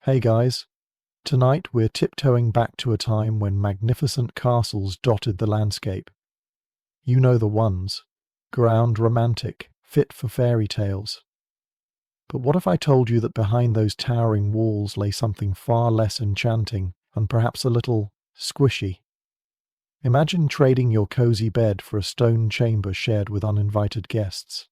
Hey guys, tonight we're tiptoeing back to a time when magnificent castles dotted the landscape. You know the ones, grand, romantic, fit for fairy tales. But what if I told you that behind those towering walls lay something far less enchanting and perhaps a little squishy? Imagine trading your cozy bed for a stone chamber shared with uninvited guests.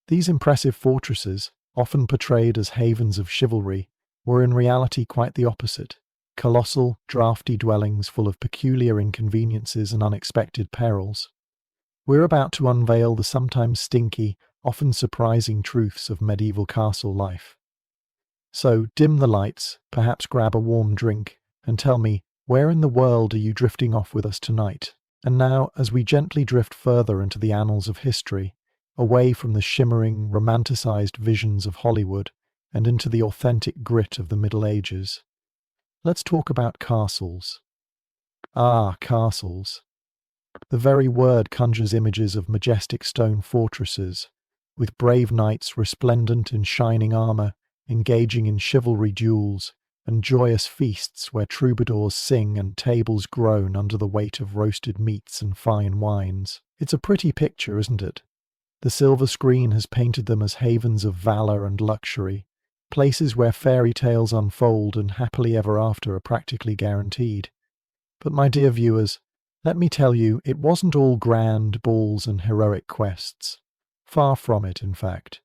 These impressive fortresses, often portrayed as havens of chivalry, were in reality quite the opposite: colossal, draughty dwellings full of peculiar inconveniences and unexpected perils. We're about to unveil the sometimes stinky, often surprising truths of medieval castle life. So dim the lights, perhaps grab a warm drink, and tell me, where in the world are you drifting off with us tonight? And now, as we gently drift further into the annals of history, away from the shimmering, romanticized visions of Hollywood, and into the authentic grit of the Middle Ages, let's talk about castles. Ah, castles. The very word conjures images of majestic stone fortresses, with brave knights resplendent in shining armor, engaging in chivalry duels, and joyous feasts where troubadours sing and tables groan under the weight of roasted meats and fine wines. It's a pretty picture, isn't it? The silver screen has painted them as havens of valor and luxury, places where fairy tales unfold and happily ever after are practically guaranteed. But my dear viewers, let me tell you, it wasn't all grand balls and heroic quests. Far from it, in fact.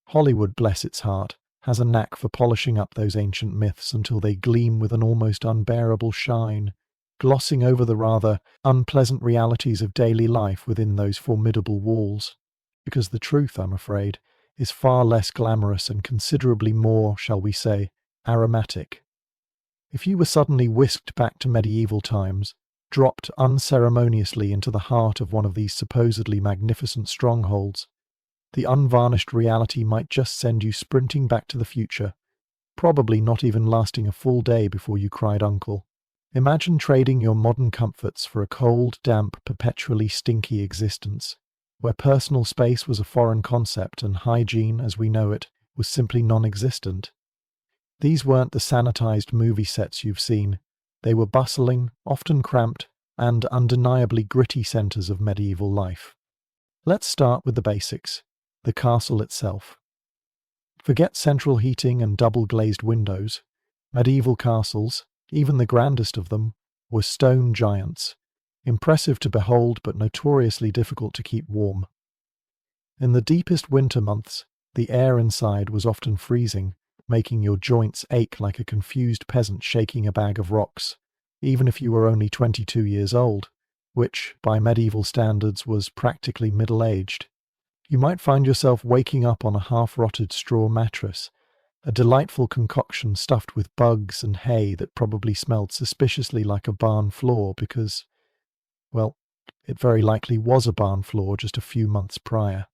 Hollywood, bless its heart, has a knack for polishing up those ancient myths until they gleam with an almost unbearable shine, glossing over the rather unpleasant realities of daily life within those formidable walls. Because the truth, I'm afraid, is far less glamorous and considerably more, shall we say, aromatic. If you were suddenly whisked back to medieval times, dropped unceremoniously into the heart of one of these supposedly magnificent strongholds, the unvarnished reality might just send you sprinting back to the future, probably not even lasting a full day before you cried uncle. Imagine trading your modern comforts for a cold, damp, perpetually stinky existence, where personal space was a foreign concept and hygiene, as we know it, was simply non-existent. These weren't the sanitized movie sets you've seen. They were bustling, often cramped, and undeniably gritty centers of medieval life. Let's start with the basics: the castle itself. Forget central heating and double-glazed windows. Medieval castles, even the grandest of them, were stone giants, impressive to behold but notoriously difficult to keep warm. In the deepest winter months, the air inside was often freezing, making your joints ache like a confused peasant shaking a bag of rocks, even if you were only 22 years old, which, by medieval standards, was practically middle-aged. You might find yourself waking up on a half-rotted straw mattress, a delightful concoction stuffed with bugs and hay that probably smelled suspiciously like a barn floor because, well, it very likely was a barn floor just a few months prior.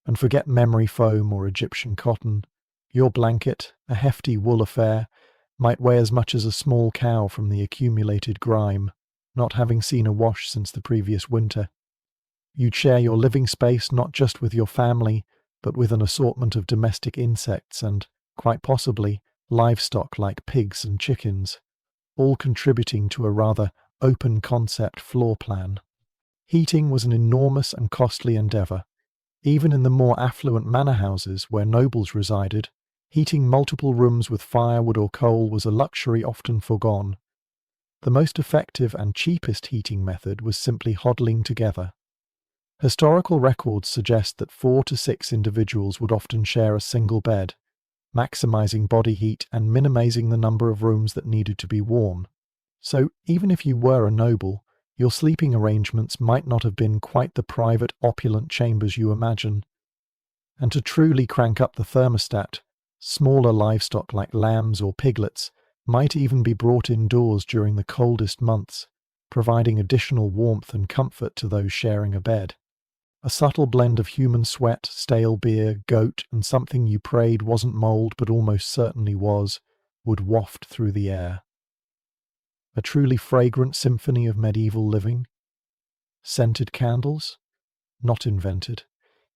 And forget memory foam or Egyptian cotton. Your blanket, a hefty wool affair, might weigh as much as a small cow from the accumulated grime, not having seen a wash since the previous winter. You'd share your living space not just with your family, but with an assortment of domestic insects and, quite possibly, livestock like pigs and chickens, all contributing to a rather open-concept floor plan. Heating was an enormous and costly endeavour. Even in the more affluent manor houses where nobles resided, heating multiple rooms with firewood or coal was a luxury often foregone. The most effective and cheapest heating method was simply huddling together. Historical records suggest that 4 to 6 individuals would often share a single bed, maximizing body heat and minimizing the number of rooms that needed to be warm. So, even if you were a noble, your sleeping arrangements might not have been quite the private, opulent chambers you imagine. And to truly crank up the thermostat, smaller livestock like lambs or piglets might even be brought indoors during the coldest months, providing additional warmth and comfort to those sharing a bed. A subtle blend of human sweat, stale beer, goat, and something you prayed wasn't mold but almost certainly was, would waft through the air. A truly fragrant symphony of medieval living. Scented candles? Not invented.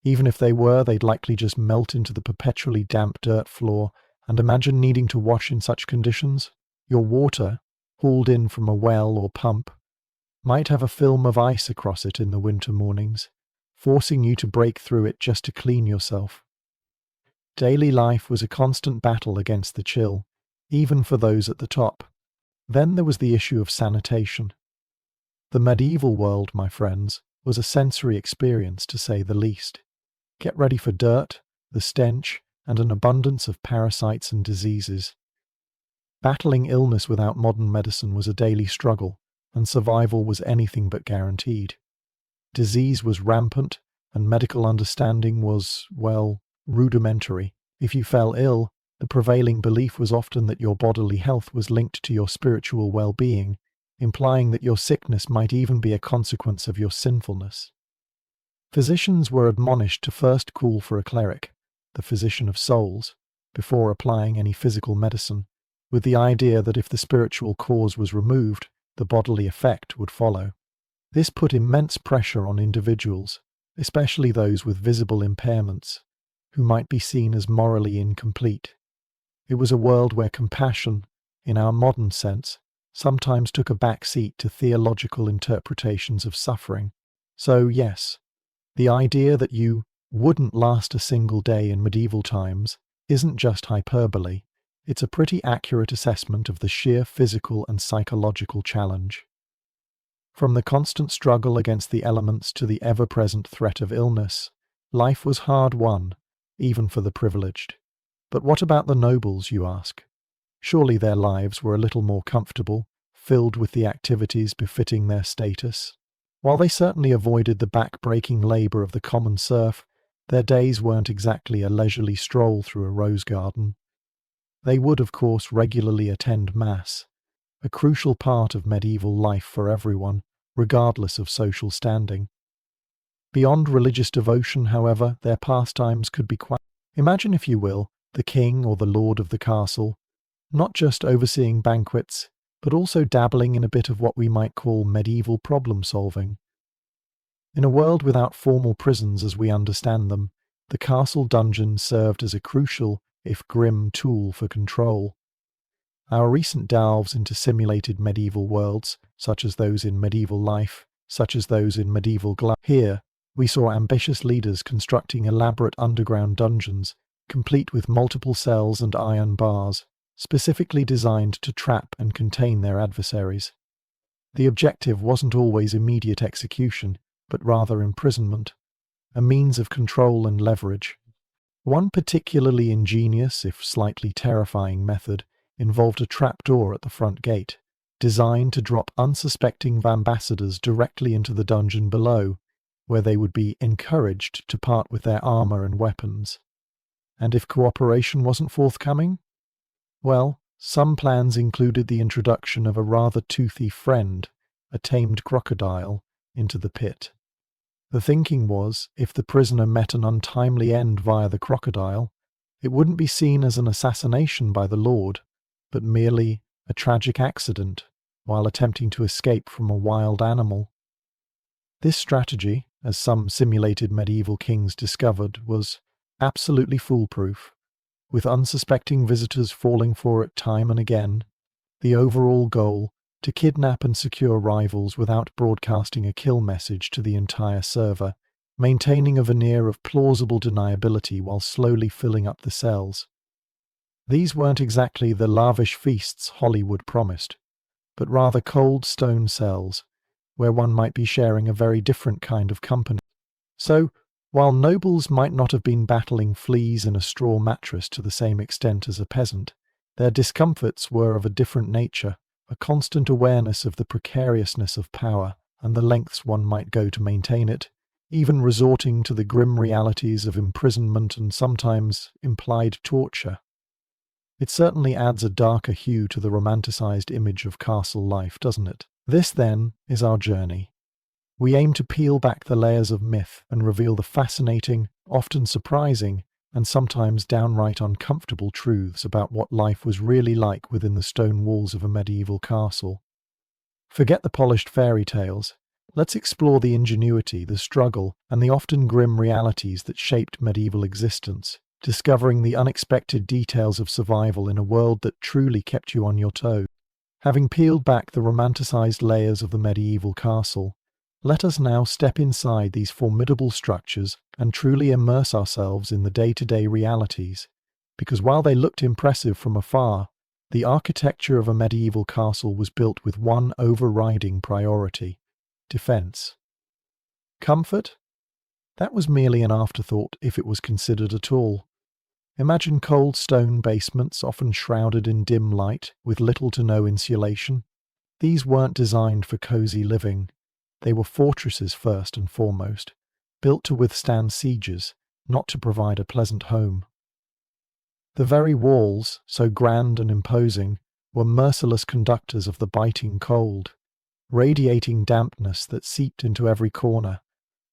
Even if they were, they'd likely just melt into the perpetually damp dirt floor, And imagine needing to wash in such conditions. Your water, hauled in from a well or pump, might have a film of ice across it in the winter mornings, forcing you to break through it just to clean yourself. Daily life was a constant battle against the chill, even for those at the top. Then there was the issue of sanitation. The medieval world, my friends, was a sensory experience to say the least. Get ready for dirt, the stench, and an abundance of parasites and diseases. Battling illness without modern medicine was a daily struggle, and survival was anything but guaranteed. Disease was rampant, and medical understanding was, well, rudimentary. If you fell ill, the prevailing belief was often that your bodily health was linked to your spiritual well-being, implying that your sickness might even be a consequence of your sinfulness. Physicians were admonished to first call for a cleric, the physician of souls, before applying any physical medicine, with the idea that if the spiritual cause was removed, the bodily effect would follow. This put immense pressure on individuals, especially those with visible impairments, who might be seen as morally incomplete. It was a world where compassion, in our modern sense, sometimes took a back seat to theological interpretations of suffering. So, yes, the idea that you wouldn't last a single day in medieval times isn't just hyperbole, it's a pretty accurate assessment of the sheer physical and psychological challenge. From the constant struggle against the elements to the ever-present threat of illness, life was hard won, even for the privileged. But what about the nobles, you ask? Surely their lives were a little more comfortable, filled with the activities befitting their status. While they certainly avoided the back-breaking labour of the common serf, their days weren't exactly a leisurely stroll through a rose garden. They would, of course, regularly attend Mass, a crucial part of medieval life for everyone, regardless of social standing. Beyond religious devotion, however, their pastimes could be quite... Imagine, if you will, the king or the lord of the castle, not just overseeing banquets, but also dabbling in a bit of what we might call medieval problem-solving. In a world without formal prisons as we understand them, the castle dungeon served as a crucial, if grim, tool for control. Our recent delves into simulated medieval worlds, such as those in Medieval Life, such as those in Medieval Gallant. Here, we saw ambitious leaders constructing elaborate underground dungeons, complete with multiple cells and iron bars, specifically designed to trap and contain their adversaries. The objective wasn't always immediate execution, but rather imprisonment, a means of control and leverage. One particularly ingenious, if slightly terrifying method, involved a trapdoor at the front gate, designed to drop unsuspecting ambassadors directly into the dungeon below, where they would be encouraged to part with their armor and weapons. And if cooperation wasn't forthcoming? Well, some plans included the introduction of a rather toothy friend, a tamed crocodile, into the pit. The thinking was, if the prisoner met an untimely end via the crocodile, it wouldn't be seen as an assassination by the lord, but merely a tragic accident while attempting to escape from a wild animal. This strategy, as some simulated medieval kings discovered, was absolutely foolproof, with unsuspecting visitors falling for it time and again. The overall goal, to kidnap and secure rivals without broadcasting a kill message to the entire server, maintaining a veneer of plausible deniability while slowly filling up the cells. These weren't exactly the lavish feasts Hollywood promised, but rather cold stone cells, where one might be sharing a very different kind of company. So, while nobles might not have been battling fleas in a straw mattress to the same extent as a peasant, their discomforts were of a different nature, a constant awareness of the precariousness of power and the lengths one might go to maintain it, even resorting to the grim realities of imprisonment and sometimes implied torture. It certainly adds a darker hue to the romanticized image of castle life, doesn't it? This, then, is our journey. We aim to peel back the layers of myth and reveal the fascinating, often surprising, and sometimes downright uncomfortable truths about what life was really like within the stone walls of a medieval castle. Forget the polished fairy tales. Let's explore the ingenuity, the struggle, and the often grim realities that shaped medieval existence, discovering the unexpected details of survival in a world that truly kept you on your toes. Having peeled back the romanticized layers of the medieval castle, let us now step inside these formidable structures and truly immerse ourselves in the day-to-day realities, because while they looked impressive from afar, the architecture of a medieval castle was built with one overriding priority: defense. Comfort? That was merely an afterthought, if it was considered at all. Imagine cold stone basements often shrouded in dim light with little to no insulation. These weren't designed for cozy living. They were fortresses first and foremost, built to withstand sieges, not to provide a pleasant home. The very walls, so grand and imposing, were merciless conductors of the biting cold, radiating dampness that seeped into every corner,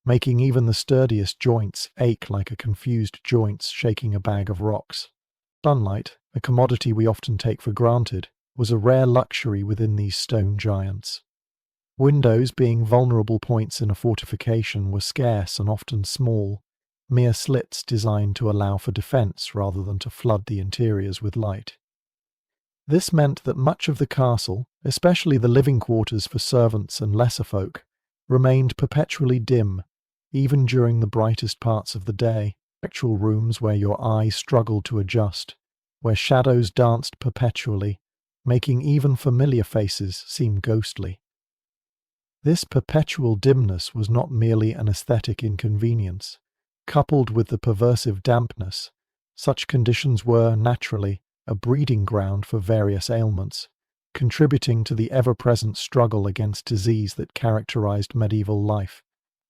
making even the sturdiest joints ache like a confused joint shaking a bag of rocks. Sunlight, a commodity we often take for granted, was a rare luxury within these stone giants. Windows, being vulnerable points in a fortification, were scarce and often small, mere slits designed to allow for defence rather than to flood the interiors with light. This meant that much of the castle, especially the living quarters for servants and lesser folk, remained perpetually dim, even during the brightest parts of the day. Actual rooms where your eyes struggled to adjust, where shadows danced perpetually, making even familiar faces seem ghostly. This perpetual dimness was not merely an aesthetic inconvenience. Coupled with the pervasive dampness, such conditions were, naturally, a breeding ground for various ailments, contributing to the ever-present struggle against disease that characterized medieval life.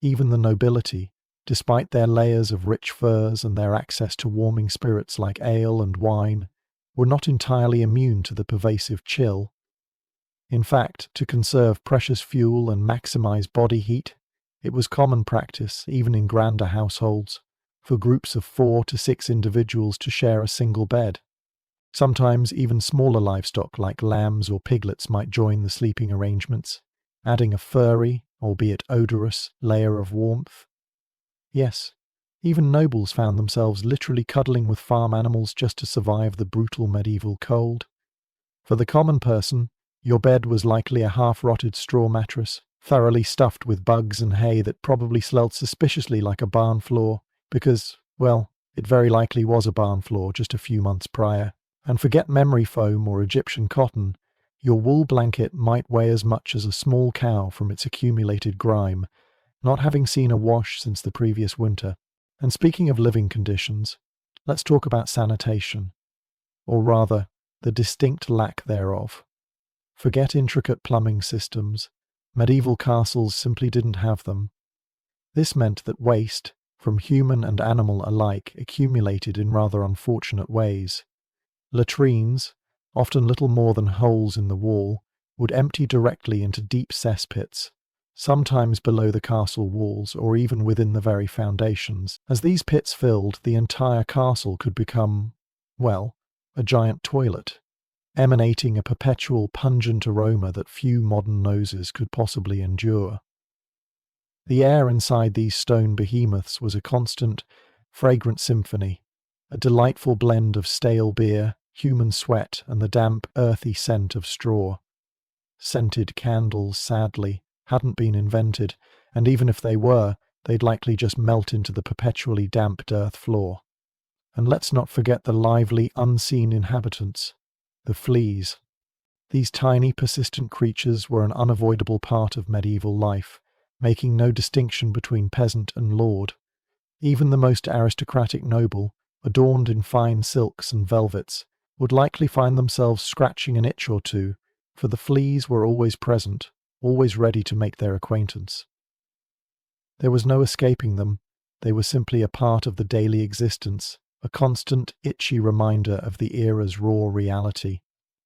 Even the nobility, despite their layers of rich furs and their access to warming spirits like ale and wine, were not entirely immune to the pervasive chill. In fact, to conserve precious fuel and maximize body heat, it was common practice, even in grander households, for groups of 4 to 6 individuals to share a single bed. Sometimes even smaller livestock like lambs or piglets might join the sleeping arrangements, adding a furry, albeit odorous, layer of warmth. Yes, even nobles found themselves literally cuddling with farm animals just to survive the brutal medieval cold. For the common person, your bed was likely a half-rotted straw mattress, thoroughly stuffed with bugs and hay that probably smelled suspiciously like a barn floor, because, well, it very likely was a barn floor just a few months prior. And forget memory foam or Egyptian cotton, your wool blanket might weigh as much as a small cow from its accumulated grime, not having seen a wash since the previous winter. And speaking of living conditions, let's talk about sanitation, or rather, the distinct lack thereof. Forget intricate plumbing systems. Medieval castles simply didn't have them. This meant that waste, from human and animal alike, accumulated in rather unfortunate ways. Latrines, often little more than holes in the wall, would empty directly into deep cesspits, sometimes below the castle walls or even within the very foundations. As these pits filled, the entire castle could become, well, a giant toilet, emanating a perpetual pungent aroma that few modern noses could possibly endure. The air inside these stone behemoths was a constant, fragrant symphony, a delightful blend of stale beer, human sweat, and the damp, earthy scent of straw. Scented candles, sadly, hadn't been invented, and even if they were, they'd likely just melt into the perpetually damp earth floor. And let's not forget the lively, unseen inhabitants, the fleas. These tiny, persistent creatures were an unavoidable part of medieval life, making no distinction between peasant and lord. Even the most aristocratic noble, adorned in fine silks and velvets, would likely find themselves scratching an itch or two, for the fleas were always present, always ready to make their acquaintance. There was no escaping them. They were simply a part of the daily existence, a constant, itchy reminder of the era's raw reality.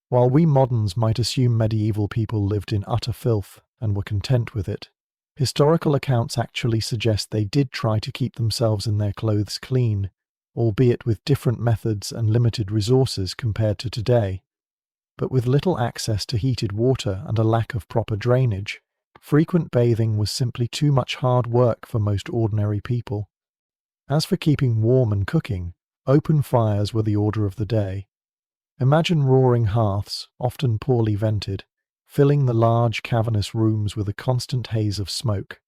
While we moderns might assume medieval people lived in utter filth and were content with it, historical accounts actually suggest they did try to keep themselves and their clothes clean, albeit with different methods and limited resources compared to today. But with little access to heated water and a lack of proper drainage, frequent bathing was simply too much hard work for most ordinary people. As for keeping warm and cooking, Open fires were the order of the day. Imagine roaring hearths, often poorly vented, filling the large cavernous rooms with a constant haze of smoke.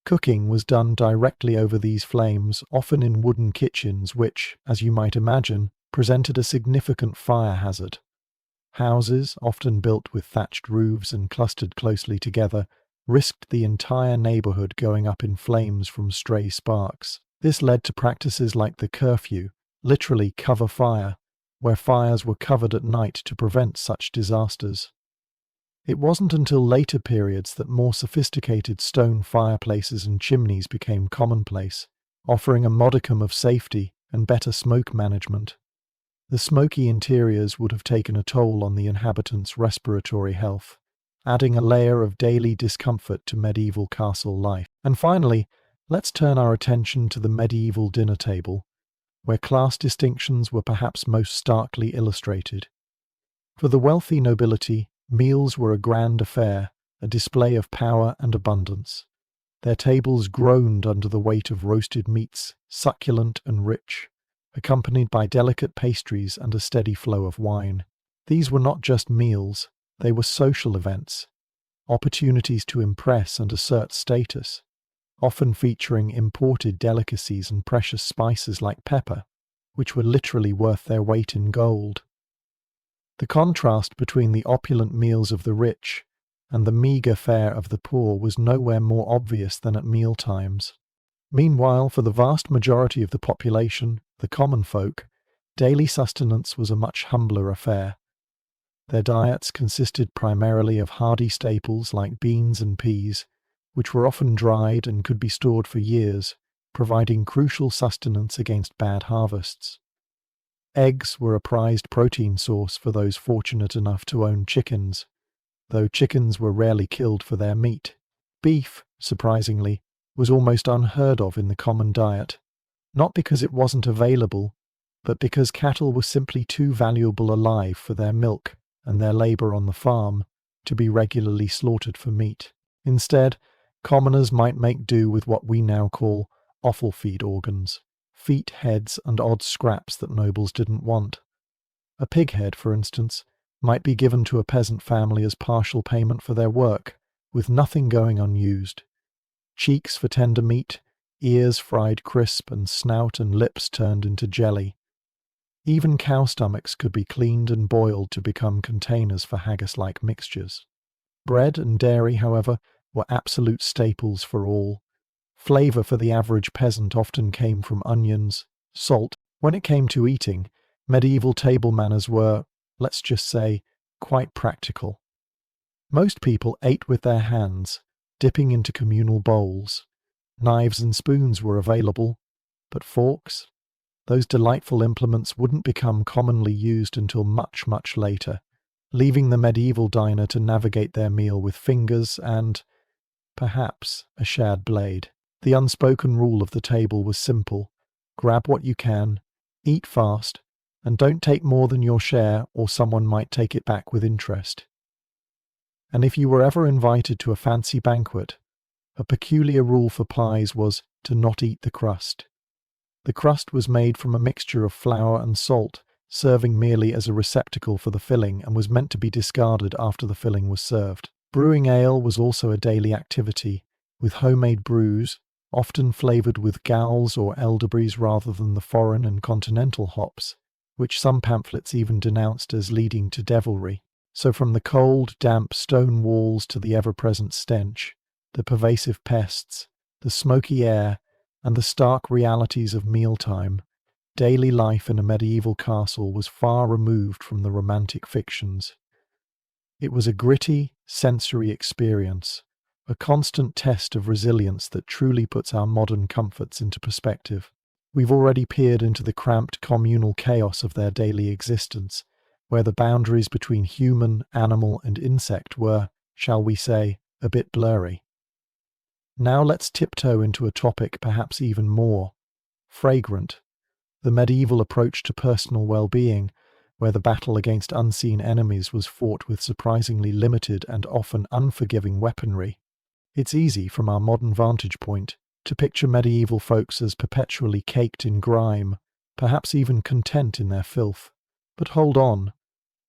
Cooking was done directly over these flames, often in wooden kitchens which, as you might imagine, presented a significant fire hazard. Houses, often built with thatched roofs and clustered closely together, risked the entire neighborhood going up in flames from stray sparks. This led to practices like the curfew, literally cover fire, where fires were covered at night to prevent such disasters. It wasn't until later periods that more sophisticated stone fireplaces and chimneys became commonplace, offering a modicum of safety and better smoke management. The smoky interiors would have taken a toll on the inhabitants' respiratory health, adding a layer of daily discomfort to medieval castle life. And finally, let's turn our attention to the medieval dinner table, where class distinctions were perhaps most starkly illustrated. For the wealthy nobility, meals were a grand affair, a display of power and abundance. Their tables groaned under the weight of roasted meats, succulent and rich, accompanied by delicate pastries and a steady flow of wine. These were not just meals, they were social events, opportunities to impress and assert status, often featuring imported delicacies and precious spices like pepper, which were literally worth their weight in gold. The contrast between the opulent meals of the rich and the meagre fare of the poor was nowhere more obvious than at meal times. Meanwhile, for the vast majority of the population, the common folk, daily sustenance was a much humbler affair. Their diets consisted primarily of hardy staples like beans and peas, which were often dried and could be stored for years, providing crucial sustenance against bad harvests. Eggs were a prized protein source for those fortunate enough to own chickens, though chickens were rarely killed for their meat. Beef, surprisingly, was almost unheard of in the common diet, not because it wasn't available, but because cattle were simply too valuable alive for their milk and their labour on the farm to be regularly slaughtered for meat. Instead, commoners might make do with what we now call offal feed organs, feet, heads, and odd scraps that nobles didn't want. A pig head, for instance, might be given to a peasant family as partial payment for their work, with nothing going unused. Cheeks for tender meat, ears fried crisp, and snout and lips turned into jelly. Even cow stomachs could be cleaned and boiled to become containers for haggis-like mixtures. Bread and dairy, however, were absolute staples for all. Flavour for the average peasant often came from onions, salt. When it came to eating, medieval table manners were, let's just say, quite practical. Most people ate with their hands, dipping into communal bowls. Knives and spoons were available, but forks? Those delightful implements wouldn't become commonly used until much, much later, leaving the medieval diner to navigate their meal with fingers and, perhaps, a shared blade. The unspoken rule of the table was simple: grab what you can, eat fast, and don't take more than your share or someone might take it back with interest. And if you were ever invited to a fancy banquet, a peculiar rule for pies was to not eat the crust. The crust was made from a mixture of flour and salt, serving merely as a receptacle for the filling, and was meant to be discarded after the filling was served. Brewing ale was also a daily activity, with homemade brews, often flavoured with galls or elderberries rather than the foreign and continental hops, which some pamphlets even denounced as leading to devilry. So from the cold, damp stone walls to the ever-present stench, the pervasive pests, the smoky air, and the stark realities of mealtime, daily life in a medieval castle was far removed from the romantic fictions. It was a gritty, sensory experience, a constant test of resilience that truly puts our modern comforts into perspective. We've already peered into the cramped communal chaos of their daily existence, where the boundaries between human, animal, and insect were, shall we say, a bit blurry. Now let's tiptoe into a topic perhaps even more fragrant, the medieval approach to personal well-being, where the battle against unseen enemies was fought with surprisingly limited and often unforgiving weaponry. It's easy, from our modern vantage point, to picture medieval folks as perpetually caked in grime, perhaps even content in their filth. But hold on,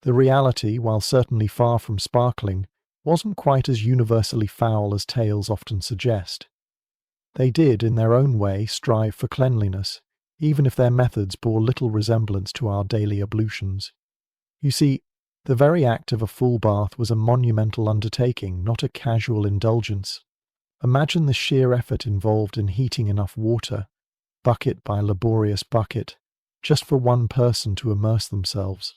the reality, while certainly far from sparkling, wasn't quite as universally foul as tales often suggest. They did, in their own way, strive for cleanliness, even if their methods bore little resemblance to our daily ablutions. You see, the very act of a full bath was a monumental undertaking, not a casual indulgence. Imagine the sheer effort involved in heating enough water, bucket by laborious bucket, just for one person to immerse themselves.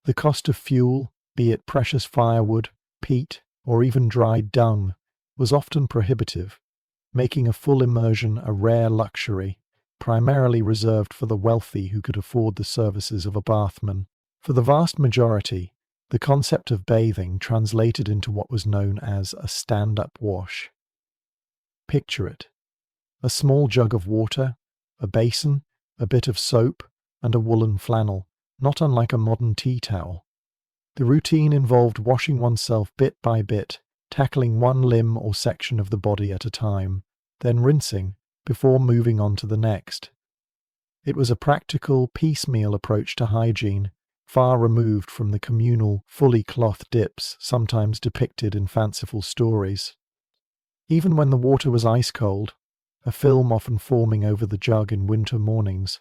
The cost of fuel, be it precious firewood, peat, or even dried dung, was often prohibitive, making a full immersion a rare luxury, primarily reserved for the wealthy who could afford the services of a bathman. For the vast majority, the concept of bathing translated into what was known as a stand-up wash. Picture it: a small jug of water, a basin, a bit of soap, and a woolen flannel, not unlike a modern tea towel. The routine involved washing oneself bit by bit, tackling one limb or section of the body at a time, then rinsing, before moving on to the next. It was a practical, piecemeal approach to hygiene, far removed from the communal, fully clothed dips sometimes depicted in fanciful stories. Even when the water was ice cold, a film often forming over the jug in winter mornings,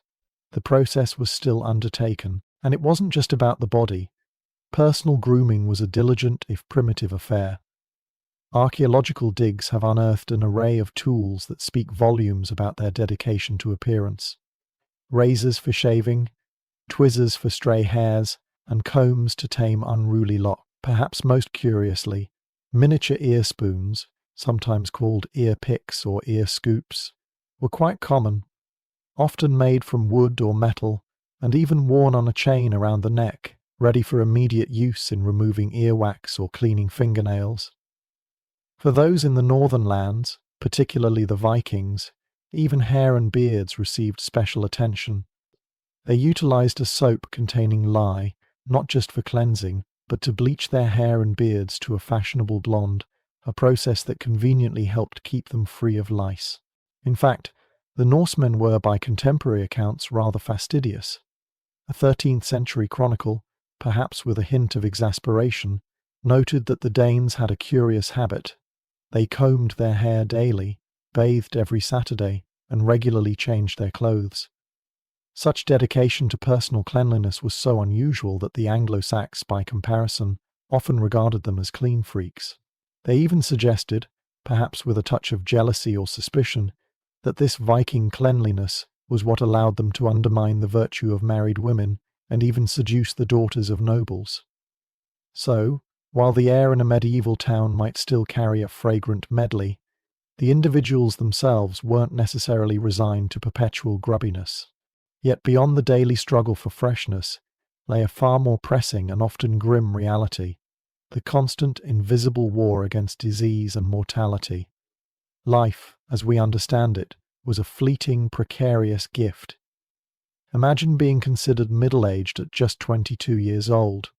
the process was still undertaken, and it wasn't just about the body. Personal grooming was a diligent, if primitive, affair. Archaeological digs have unearthed an array of tools that speak volumes about their dedication to appearance. Razors for shaving, tweezers for stray hairs, and combs to tame unruly locks. Perhaps most curiously, miniature ear spoons, sometimes called ear picks or ear scoops, were quite common, often made from wood or metal, and even worn on a chain around the neck, ready for immediate use in removing earwax or cleaning fingernails. For those in the northern lands, particularly the Vikings, even hair and beards received special attention. They utilized a soap containing lye, not just for cleansing, but to bleach their hair and beards to a fashionable blonde, a process that conveniently helped keep them free of lice. In fact, the Norsemen were, by contemporary accounts, rather fastidious. A 13th century chronicle, perhaps with a hint of exasperation, noted that the Danes had a curious habit. They combed their hair daily, bathed every Saturday, and regularly changed their clothes. Such dedication to personal cleanliness was so unusual that the Anglo-Saxons, by comparison, often regarded them as clean freaks. They even suggested, perhaps with a touch of jealousy or suspicion, that this Viking cleanliness was what allowed them to undermine the virtue of married women and even seduce the daughters of nobles. So, while the air in a medieval town might still carry a fragrant medley, the individuals themselves weren't necessarily resigned to perpetual grubbiness. Yet beyond the daily struggle for freshness lay a far more pressing and often grim reality: the constant, invisible war against disease and mortality. Life, as we understand it, was a fleeting, precarious gift. Imagine being considered middle-aged at just 22 years old.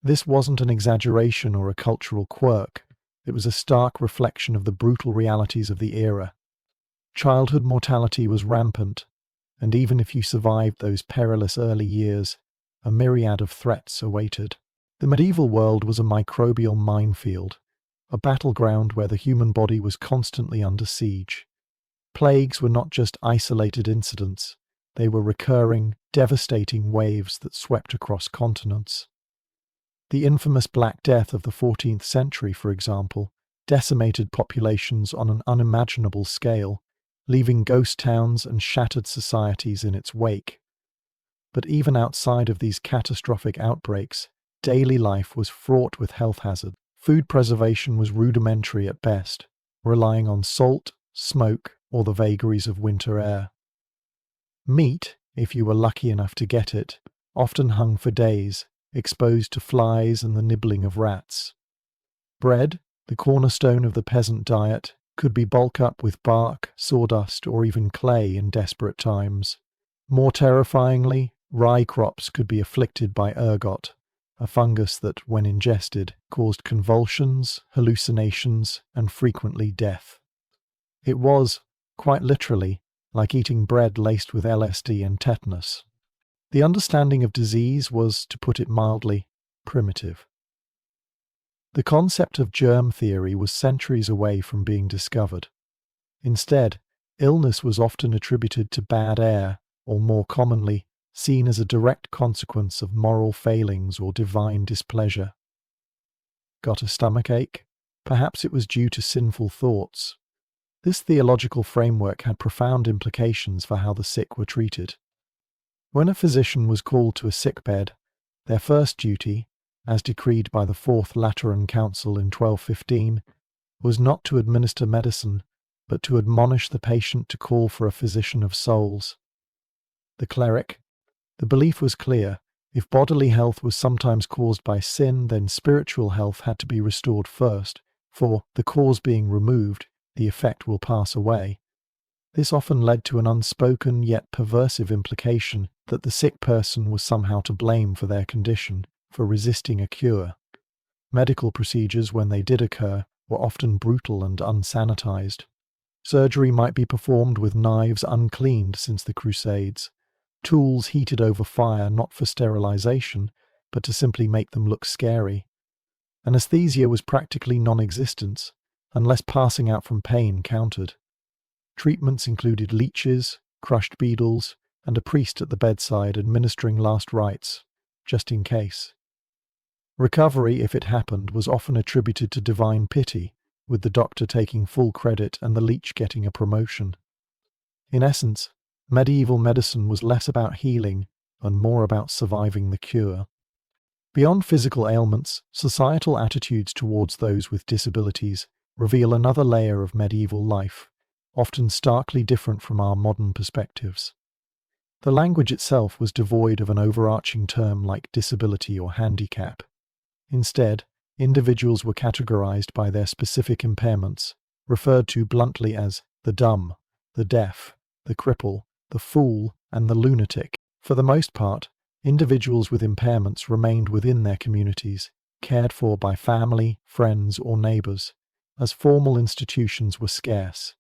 This wasn't an exaggeration or a cultural quirk. It was a stark reflection of the brutal realities of the era. Childhood mortality was rampant, and even if you survived those perilous early years, a myriad of threats awaited. The medieval world was a microbial minefield, a battleground where the human body was constantly under siege. Plagues were not just isolated incidents, they were recurring, devastating waves that swept across continents. The infamous Black Death of the 14th century, for example, decimated populations on an unimaginable scale, leaving ghost towns and shattered societies in its wake. But even outside of these catastrophic outbreaks, daily life was fraught with health hazards. Food preservation was rudimentary at best, relying on salt, smoke, or the vagaries of winter air. Meat, if you were lucky enough to get it, often hung for days, exposed to flies and the nibbling of rats. Bread, the cornerstone of the peasant diet, could be bulk up with bark, sawdust, or even clay in desperate times. More terrifyingly, rye crops could be afflicted by ergot, a fungus that, when ingested, caused convulsions, hallucinations, and frequently death. It was, quite literally, like eating bread laced with LSD and tetanus. The understanding of disease was, to put it mildly, primitive. The concept of germ theory was centuries away from being discovered. Instead, illness was often attributed to bad air, or more commonly, seen as a direct consequence of moral failings or divine displeasure. Got a stomachache? Perhaps it was due to sinful thoughts. This theological framework had profound implications for how the sick were treated. When a physician was called to a sickbed, their first duty, as decreed by the Fourth Lateran Council in 1215, was not to administer medicine, but to admonish the patient to call for a physician of souls. The cleric? The belief was clear. If bodily health was sometimes caused by sin, then spiritual health had to be restored first, for, the cause being removed, the effect will pass away. This often led to an unspoken yet perversive implication that the sick person was somehow to blame for their condition, for resisting a cure. Medical procedures, when they did occur, were often brutal and unsanitized. Surgery might be performed with knives uncleaned since the Crusades, tools heated over fire not for sterilization, but to simply make them look scary. Anesthesia was practically non-existent, unless passing out from pain counted. Treatments included leeches, crushed beetles, and a priest at the bedside administering last rites, just in case. Recovery, if it happened, was often attributed to divine pity, with the doctor taking full credit and the leech getting a promotion. In essence, medieval medicine was less about healing and more about surviving the cure. Beyond physical ailments, societal attitudes towards those with disabilities reveal another layer of medieval life, often starkly different from our modern perspectives. The language itself was devoid of an overarching term like disability or handicap. Instead, individuals were categorized by their specific impairments, referred to bluntly as the dumb, the deaf, the cripple, the fool, and the lunatic. For the most part, individuals with impairments remained within their communities, cared for by family, friends, or neighbors, as formal institutions were scarce.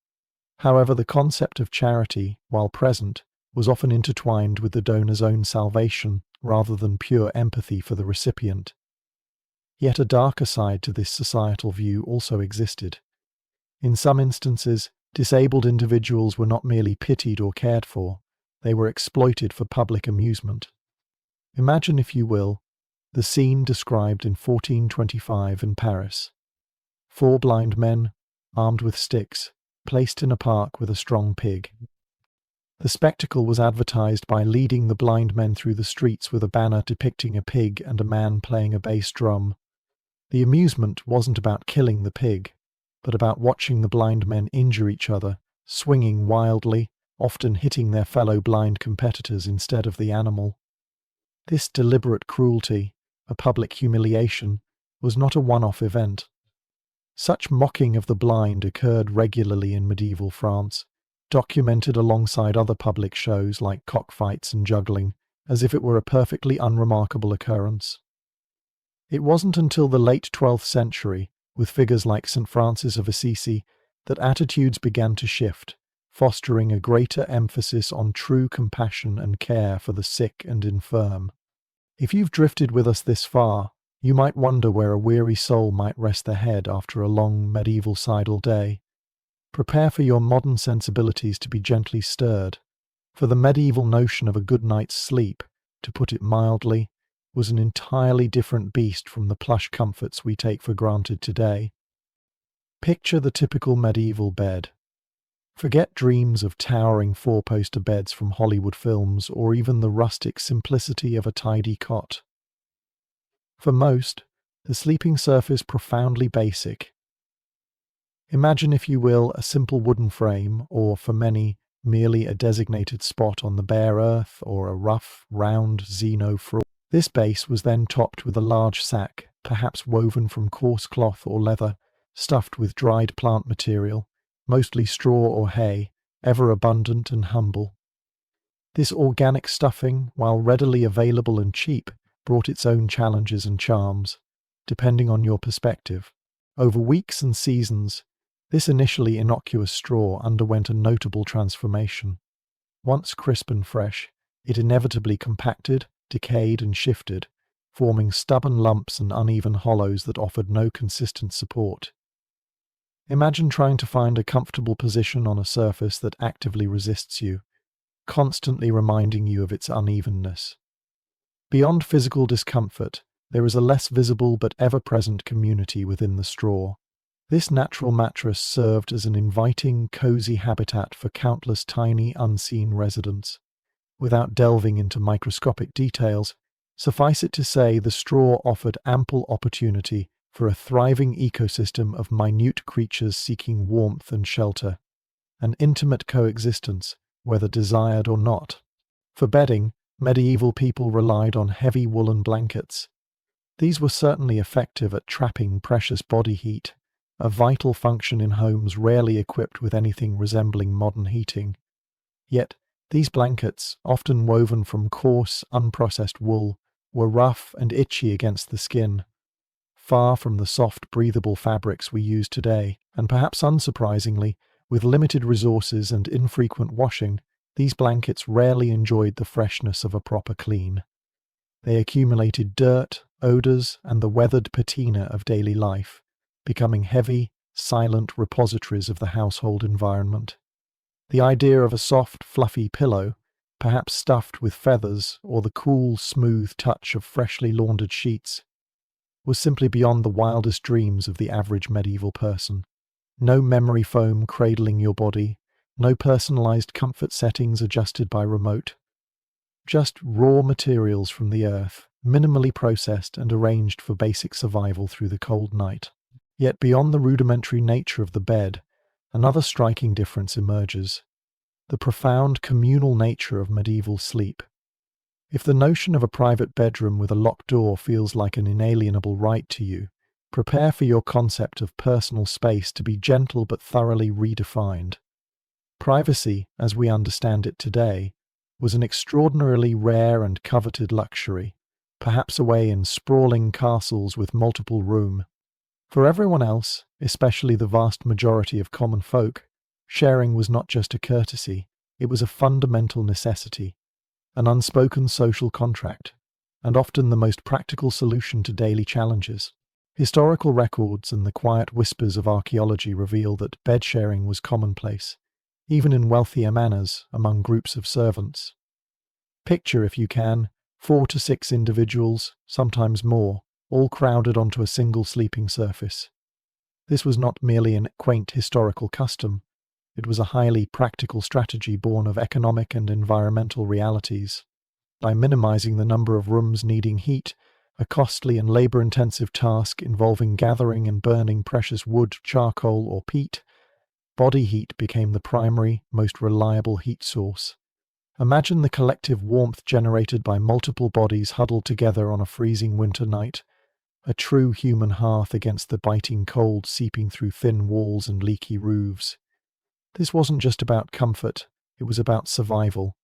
However, the concept of charity, while present, was often intertwined with the donor's own salvation rather than pure empathy for the recipient. Yet a darker side to this societal view also existed. In some instances, disabled individuals were not merely pitied or cared for, they were exploited for public amusement. Imagine, if you will, the scene described in 1425 in Paris. 4 blind men, armed with sticks, placed in a park with a strong pig. The spectacle was advertised by leading the blind men through the streets with a banner depicting a pig and a man playing a bass drum. The amusement wasn't about killing the pig, but about watching the blind men injure each other, swinging wildly, often hitting their fellow blind competitors instead of the animal. This deliberate cruelty, a public humiliation, was not a one-off event. Such mocking of the blind occurred regularly in medieval France, documented alongside other public shows like cockfights and juggling, as if it were a perfectly unremarkable occurrence. It wasn't until the late 12th century, with figures like St. Francis of Assisi, that attitudes began to shift, fostering a greater emphasis on true compassion and care for the sick and infirm. If you've drifted with us this far, you might wonder where a weary soul might rest their head after a long medieval-sidal day. Prepare for your modern sensibilities to be gently stirred, for the medieval notion of a good night's sleep, to put it mildly, was an entirely different beast from the plush comforts we take for granted today. Picture the typical medieval bed. Forget dreams of towering 4-poster beds from Hollywood films or even the rustic simplicity of a tidy cot. For most, the sleeping surface profoundly basic. Imagine, if you will, a simple wooden frame, or for many, merely a designated spot on the bare earth or a rough, round Zeno floor. This base was then topped with a large sack, perhaps woven from coarse cloth or leather, stuffed with dried plant material, mostly straw or hay, ever abundant and humble. This organic stuffing, while readily available and cheap, brought its own challenges and charms, depending on your perspective. Over weeks and seasons, this initially innocuous straw underwent a notable transformation. Once crisp and fresh, it inevitably compacted, decayed, and shifted, forming stubborn lumps and uneven hollows that offered no consistent support. Imagine trying to find a comfortable position on a surface that actively resists you, constantly reminding you of its unevenness. Beyond physical discomfort, there is a less visible but ever-present community within the straw. This natural mattress served as an inviting, cozy habitat for countless tiny, unseen residents. Without delving into microscopic details, suffice it to say the straw offered ample opportunity for a thriving ecosystem of minute creatures seeking warmth and shelter, an intimate coexistence, whether desired or not. For bedding, medieval people relied on heavy woolen blankets. These were certainly effective at trapping precious body heat, a vital function in homes rarely equipped with anything resembling modern heating. Yet, these blankets, often woven from coarse, unprocessed wool, were rough and itchy against the skin. Far from the soft, breathable fabrics we use today, and perhaps unsurprisingly, with limited resources and infrequent washing, these blankets rarely enjoyed the freshness of a proper clean. They accumulated dirt, odors, and the weathered patina of daily life, becoming heavy, silent repositories of the household environment. The idea of a soft, fluffy pillow, perhaps stuffed with feathers or the cool, smooth touch of freshly laundered sheets, was simply beyond the wildest dreams of the average medieval person. No memory foam cradling your body, no personalized comfort settings adjusted by remote. Just raw materials from the earth, minimally processed and arranged for basic survival through the cold night. Yet beyond the rudimentary nature of the bed, another striking difference emerges: the profound communal nature of medieval sleep. If the notion of a private bedroom with a locked door feels like an inalienable right to you, prepare for your concept of personal space to be gentle but thoroughly redefined. Privacy, as we understand it today, was an extraordinarily rare and coveted luxury, perhaps away in sprawling castles with multiple rooms. For everyone else, especially the vast majority of common folk, sharing was not just a courtesy, it was a fundamental necessity, an unspoken social contract, and often the most practical solution to daily challenges. Historical records and the quiet whispers of archaeology reveal that bed sharing was commonplace, even in wealthier manors among groups of servants. Picture, if you can, 4 to 6 individuals, sometimes more, all crowded onto a single sleeping surface. This was not merely a quaint historical custom, it was a highly practical strategy born of economic and environmental realities. By minimizing the number of rooms needing heat, a costly and labor-intensive task involving gathering and burning precious wood, charcoal, or peat, body heat became the primary, most reliable heat source. Imagine the collective warmth generated by multiple bodies huddled together on a freezing winter night, a true human hearth against the biting cold seeping through thin walls and leaky roofs. This wasn't just about comfort, it was about survival,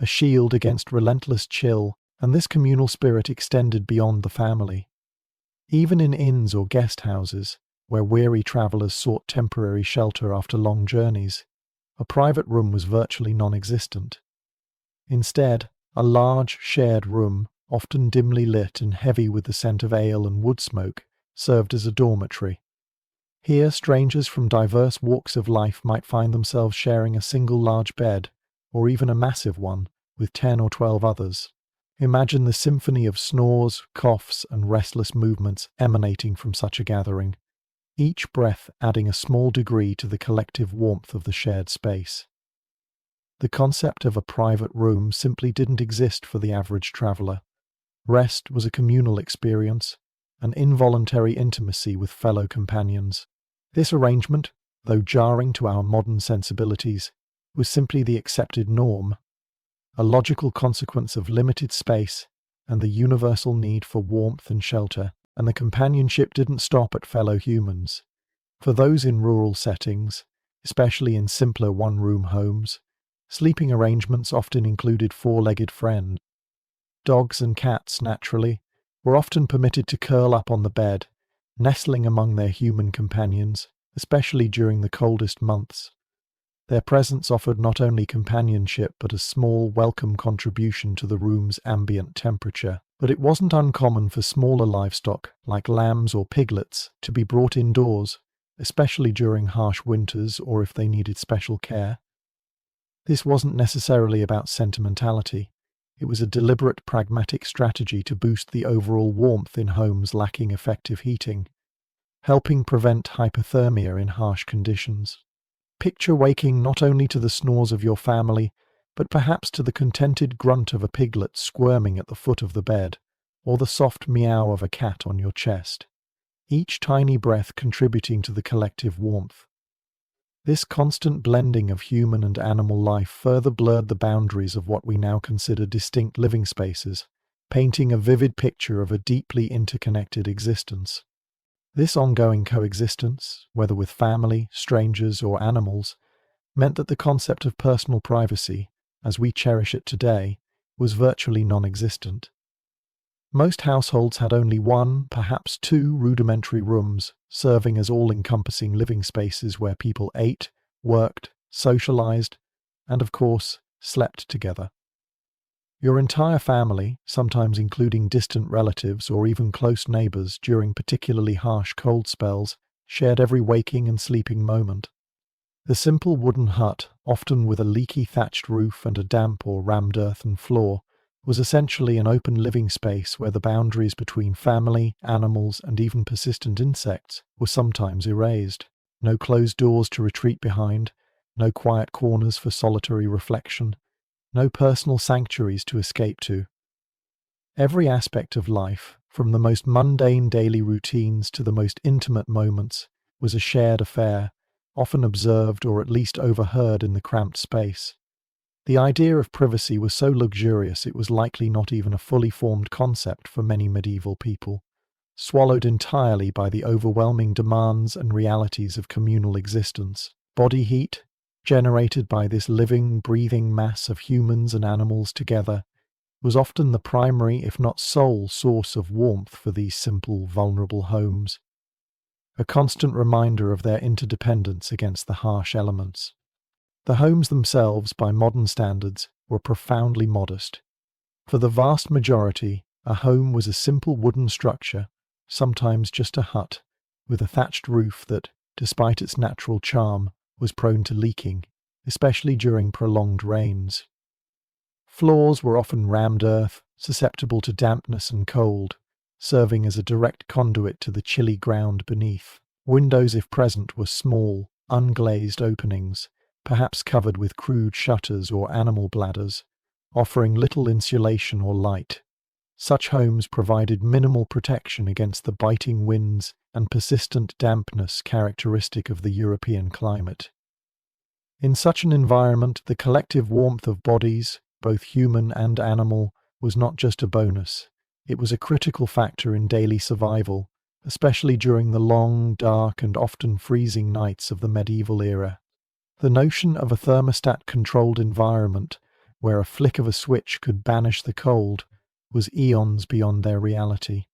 a shield against relentless chill, and this communal spirit extended beyond the family. Even in inns or guest houses, where weary travellers sought temporary shelter after long journeys, a private room was virtually non-existent. Instead, a large, shared room, often dimly lit and heavy with the scent of ale and wood smoke, served as a dormitory. Here, strangers from diverse walks of life might find themselves sharing a single large bed, or even a massive one, with 10 or 12 others. Imagine the symphony of snores, coughs, and restless movements emanating from such a gathering, each breath adding a small degree to the collective warmth of the shared space. The concept of a private room simply didn't exist for the average traveller. Rest was a communal experience, an involuntary intimacy with fellow companions. This arrangement, though jarring to our modern sensibilities, was simply the accepted norm, a logical consequence of limited space and the universal need for warmth and shelter, and the companionship didn't stop at fellow humans. For those in rural settings, especially in simpler one-room homes, sleeping arrangements often included four-legged friends. Dogs and cats, naturally, were often permitted to curl up on the bed, nestling among their human companions, especially during the coldest months. Their presence offered not only companionship but a small, welcome contribution to the room's ambient temperature. But it wasn't uncommon for smaller livestock, like lambs or piglets, to be brought indoors, especially during harsh winters or if they needed special care. This wasn't necessarily about sentimentality. It was a deliberate, pragmatic strategy to boost the overall warmth in homes lacking effective heating, helping prevent hypothermia in harsh conditions. Picture waking not only to the snores of your family, but perhaps to the contented grunt of a piglet squirming at the foot of the bed, or the soft meow of a cat on your chest, each tiny breath contributing to the collective warmth. This constant blending of human and animal life further blurred the boundaries of what we now consider distinct living spaces, painting a vivid picture of a deeply interconnected existence. This ongoing coexistence, whether with family, strangers, or animals, meant that the concept of personal privacy, as we cherish it today, was virtually non-existent. Most households had only one, perhaps two rudimentary rooms, serving as all-encompassing living spaces where people ate, worked, socialized, and of course, slept together. Your entire family, sometimes including distant relatives or even close neighbors during particularly harsh cold spells, shared every waking and sleeping moment. The simple wooden hut, often with a leaky thatched roof and a damp or rammed earthen floor, was essentially an open living space where the boundaries between family, animals, and even persistent insects were sometimes erased. No closed doors to retreat behind, no quiet corners for solitary reflection, no personal sanctuaries to escape to. Every aspect of life, from the most mundane daily routines to the most intimate moments, was a shared affair, often observed or at least overheard in the cramped space. The idea of privacy was so luxurious it was likely not even a fully formed concept for many medieval people, swallowed entirely by the overwhelming demands and realities of communal existence. Body heat, generated by this living, breathing mass of humans and animals together, was often the primary, if not sole, source of warmth for these simple, vulnerable homes, a constant reminder of their interdependence against the harsh elements. The homes themselves, by modern standards, were profoundly modest. For the vast majority, a home was a simple wooden structure, sometimes just a hut, with a thatched roof that, despite its natural charm, was prone to leaking, especially during prolonged rains. Floors were often rammed earth, susceptible to dampness and cold, serving as a direct conduit to the chilly ground beneath. Windows, if present, were small, unglazed openings, perhaps covered with crude shutters or animal bladders, offering little insulation or light. Such homes provided minimal protection against the biting winds and persistent dampness characteristic of the European climate. In such an environment, the collective warmth of bodies, both human and animal, was not just a bonus. It was a critical factor in daily survival, especially during the long, dark, and often freezing nights of the medieval era. The notion of a thermostat-controlled environment, where a flick of a switch could banish the cold, was eons beyond their reality.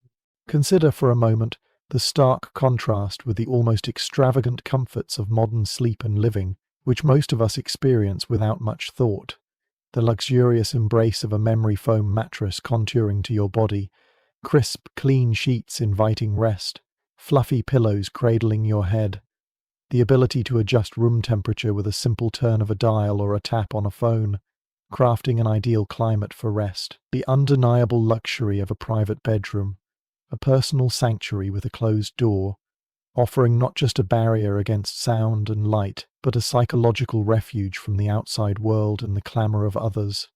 Consider for a moment the stark contrast with the almost extravagant comforts of modern sleep and living, which most of us experience without much thought. The luxurious embrace of a memory foam mattress contouring to your body, crisp, clean sheets inviting rest, fluffy pillows cradling your head, the ability to adjust room temperature with a simple turn of a dial or a tap on a phone, crafting an ideal climate for rest, the undeniable luxury of a private bedroom, a personal sanctuary with a closed door, offering not just a barrier against sound and light, but a psychological refuge from the outside world and the clamour of others.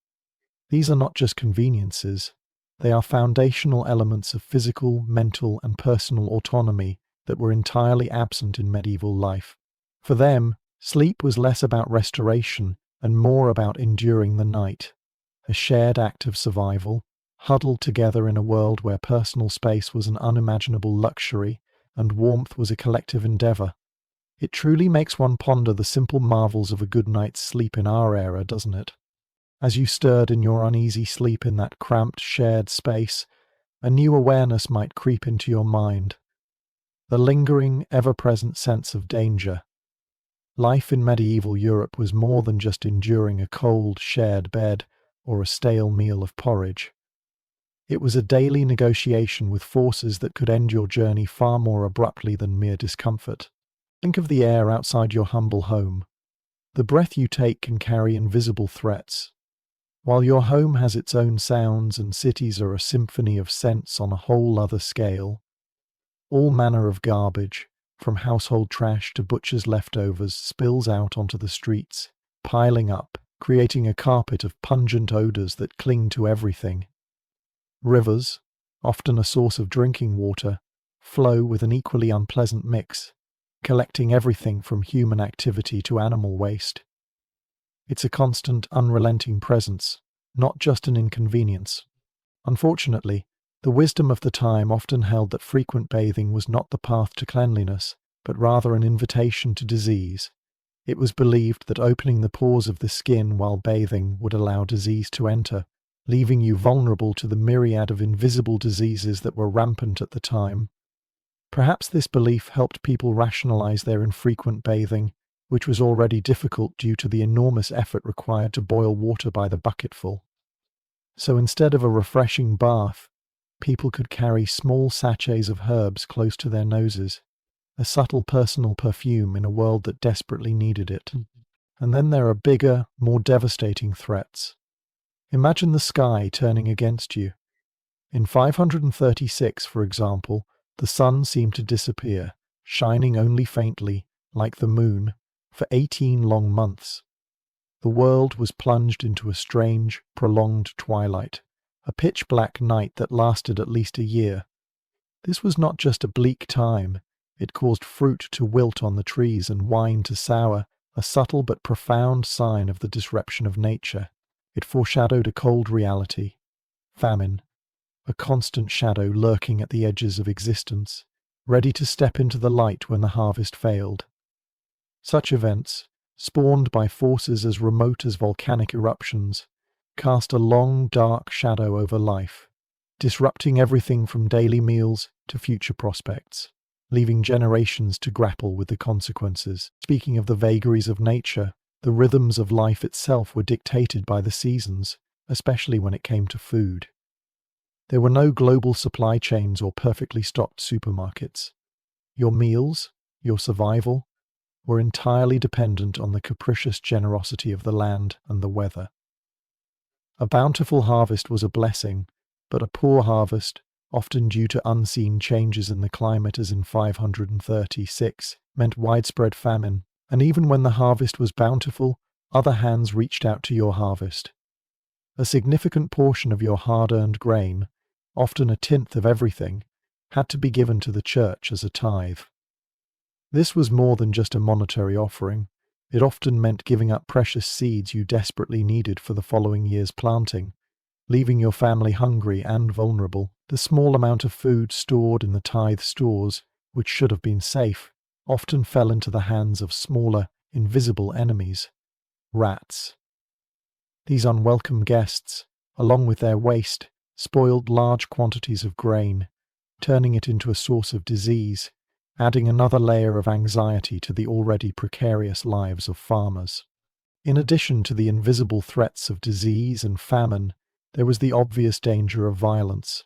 These are not just conveniences, they are foundational elements of physical, mental, and personal autonomy that were entirely absent in medieval life. For them, sleep was less about restoration and more about enduring the night, a shared act of survival, huddled together in a world where personal space was an unimaginable luxury and warmth was a collective endeavour. It truly makes one ponder the simple marvels of a good night's sleep in our era, doesn't it? As you stirred in your uneasy sleep in that cramped, shared space, a new awareness might creep into your mind. The lingering, ever-present sense of danger. Life in medieval Europe was more than just enduring a cold, shared bed or a stale meal of porridge. It was a daily negotiation with forces that could end your journey far more abruptly than mere discomfort. Think of the air outside your humble home. The breath you take can carry invisible threats. While your home has its own sounds and cities are a symphony of scents on a whole other scale, all manner of garbage, from household trash to butcher's leftovers, spills out onto the streets, piling up, creating a carpet of pungent odors that cling to everything. Rivers, often a source of drinking water, flow with an equally unpleasant mix, collecting everything from human activity to animal waste. It's a constant, unrelenting presence, not just an inconvenience. Unfortunately, the wisdom of the time often held that frequent bathing was not the path to cleanliness, but rather an invitation to disease. It was believed that opening the pores of the skin while bathing would allow disease to enter, leaving you vulnerable to the myriad of invisible diseases that were rampant at the time. Perhaps this belief helped people rationalize their infrequent bathing, which was already difficult due to the enormous effort required to boil water by the bucketful. So instead of a refreshing bath, people could carry small sachets of herbs close to their noses, a subtle personal perfume in a world that desperately needed it. And then there are bigger, more devastating threats. Imagine the sky turning against you. In 536, for example, the sun seemed to disappear, shining only faintly, like the moon, for 18 long months. The world was plunged into a strange, prolonged twilight, a pitch-black night that lasted at least a year. This was not just a bleak time, it caused fruit to wilt on the trees and wine to sour, a subtle but profound sign of the disruption of nature. It foreshadowed a cold reality, famine, a constant shadow lurking at the edges of existence, ready to step into the light when the harvest failed. Such events, spawned by forces as remote as volcanic eruptions, cast a long, dark shadow over life, disrupting everything from daily meals to future prospects, leaving generations to grapple with the consequences. Speaking of the vagaries of nature, the rhythms of life itself were dictated by the seasons, especially when it came to food. There were no global supply chains or perfectly stocked supermarkets. Your meals, your survival, were entirely dependent on the capricious generosity of the land and the weather. A bountiful harvest was a blessing, but a poor harvest, often due to unseen changes in the climate as in 536, meant widespread famine, and even when the harvest was bountiful, other hands reached out to your harvest. A significant portion of your hard-earned grain, often a tenth of everything, had to be given to the church as a tithe. This was more than just a monetary offering. It often meant giving up precious seeds you desperately needed for the following year's planting, leaving your family hungry and vulnerable. The small amount of food stored in the tithe stores, which should have been safe, often fell into the hands of smaller, invisible enemies, rats. These unwelcome guests, along with their waste, spoiled large quantities of grain, turning it into a source of disease, adding another layer of anxiety to the already precarious lives of farmers. In addition to the invisible threats of disease and famine, there was the obvious danger of violence.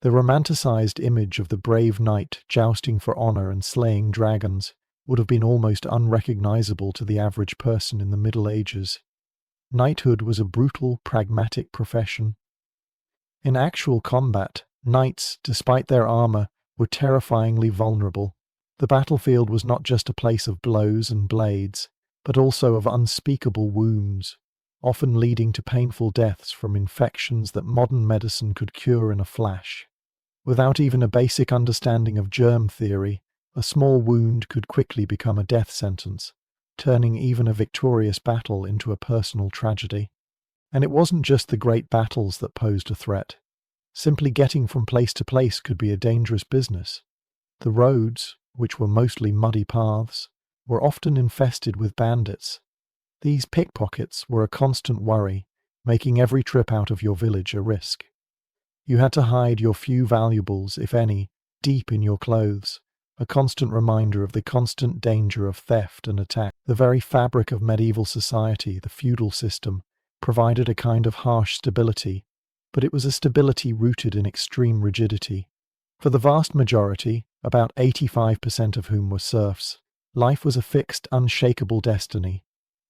The romanticized image of the brave knight jousting for honor and slaying dragons would have been almost unrecognizable to the average person in the Middle Ages. Knighthood was a brutal, pragmatic profession. In actual combat, knights, despite their armor, were terrifyingly vulnerable. The battlefield was not just a place of blows and blades, but also of unspeakable wounds, often leading to painful deaths from infections that modern medicine could cure in a flash. Without even a basic understanding of germ theory, a small wound could quickly become a death sentence, turning even a victorious battle into a personal tragedy. And it wasn't just the great battles that posed a threat. Simply getting from place to place could be a dangerous business. The roads, which were mostly muddy paths, were often infested with bandits. These pickpockets were a constant worry, making every trip out of your village a risk. You had to hide your few valuables, if any, deep in your clothes, a constant reminder of the constant danger of theft and attack. The very fabric of medieval society, the feudal system, provided a kind of harsh stability, but it was a stability rooted in extreme rigidity. For the vast majority, about 85% of whom were serfs, life was a fixed, unshakable destiny.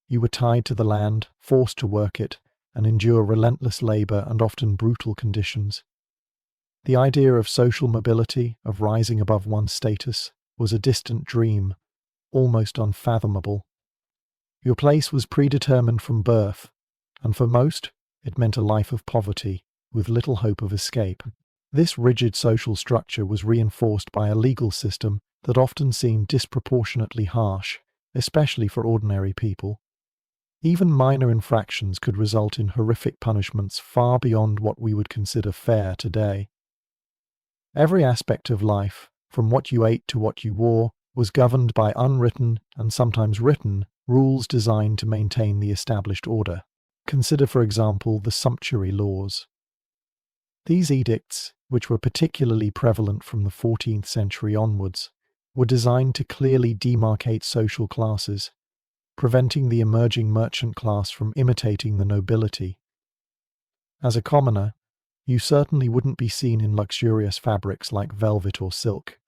You were tied to the land, forced to work it, and endure relentless labour and often brutal conditions. The idea of social mobility, of rising above one's status, was a distant dream, almost unfathomable. Your place was predetermined from birth, and for most, it meant a life of poverty, with little hope of escape. This rigid social structure was reinforced by a legal system that often seemed disproportionately harsh, especially for ordinary people. Even minor infractions could result in horrific punishments far beyond what we would consider fair today. Every aspect of life, from what you ate to what you wore, was governed by unwritten, and sometimes written, rules designed to maintain the established order. Consider, for example, the sumptuary laws. These edicts, which were particularly prevalent from the 14th century onwards, were designed to clearly demarcate social classes, preventing the emerging merchant class from imitating the nobility. As a commoner, you certainly wouldn't be seen in luxurious fabrics like velvet or silk,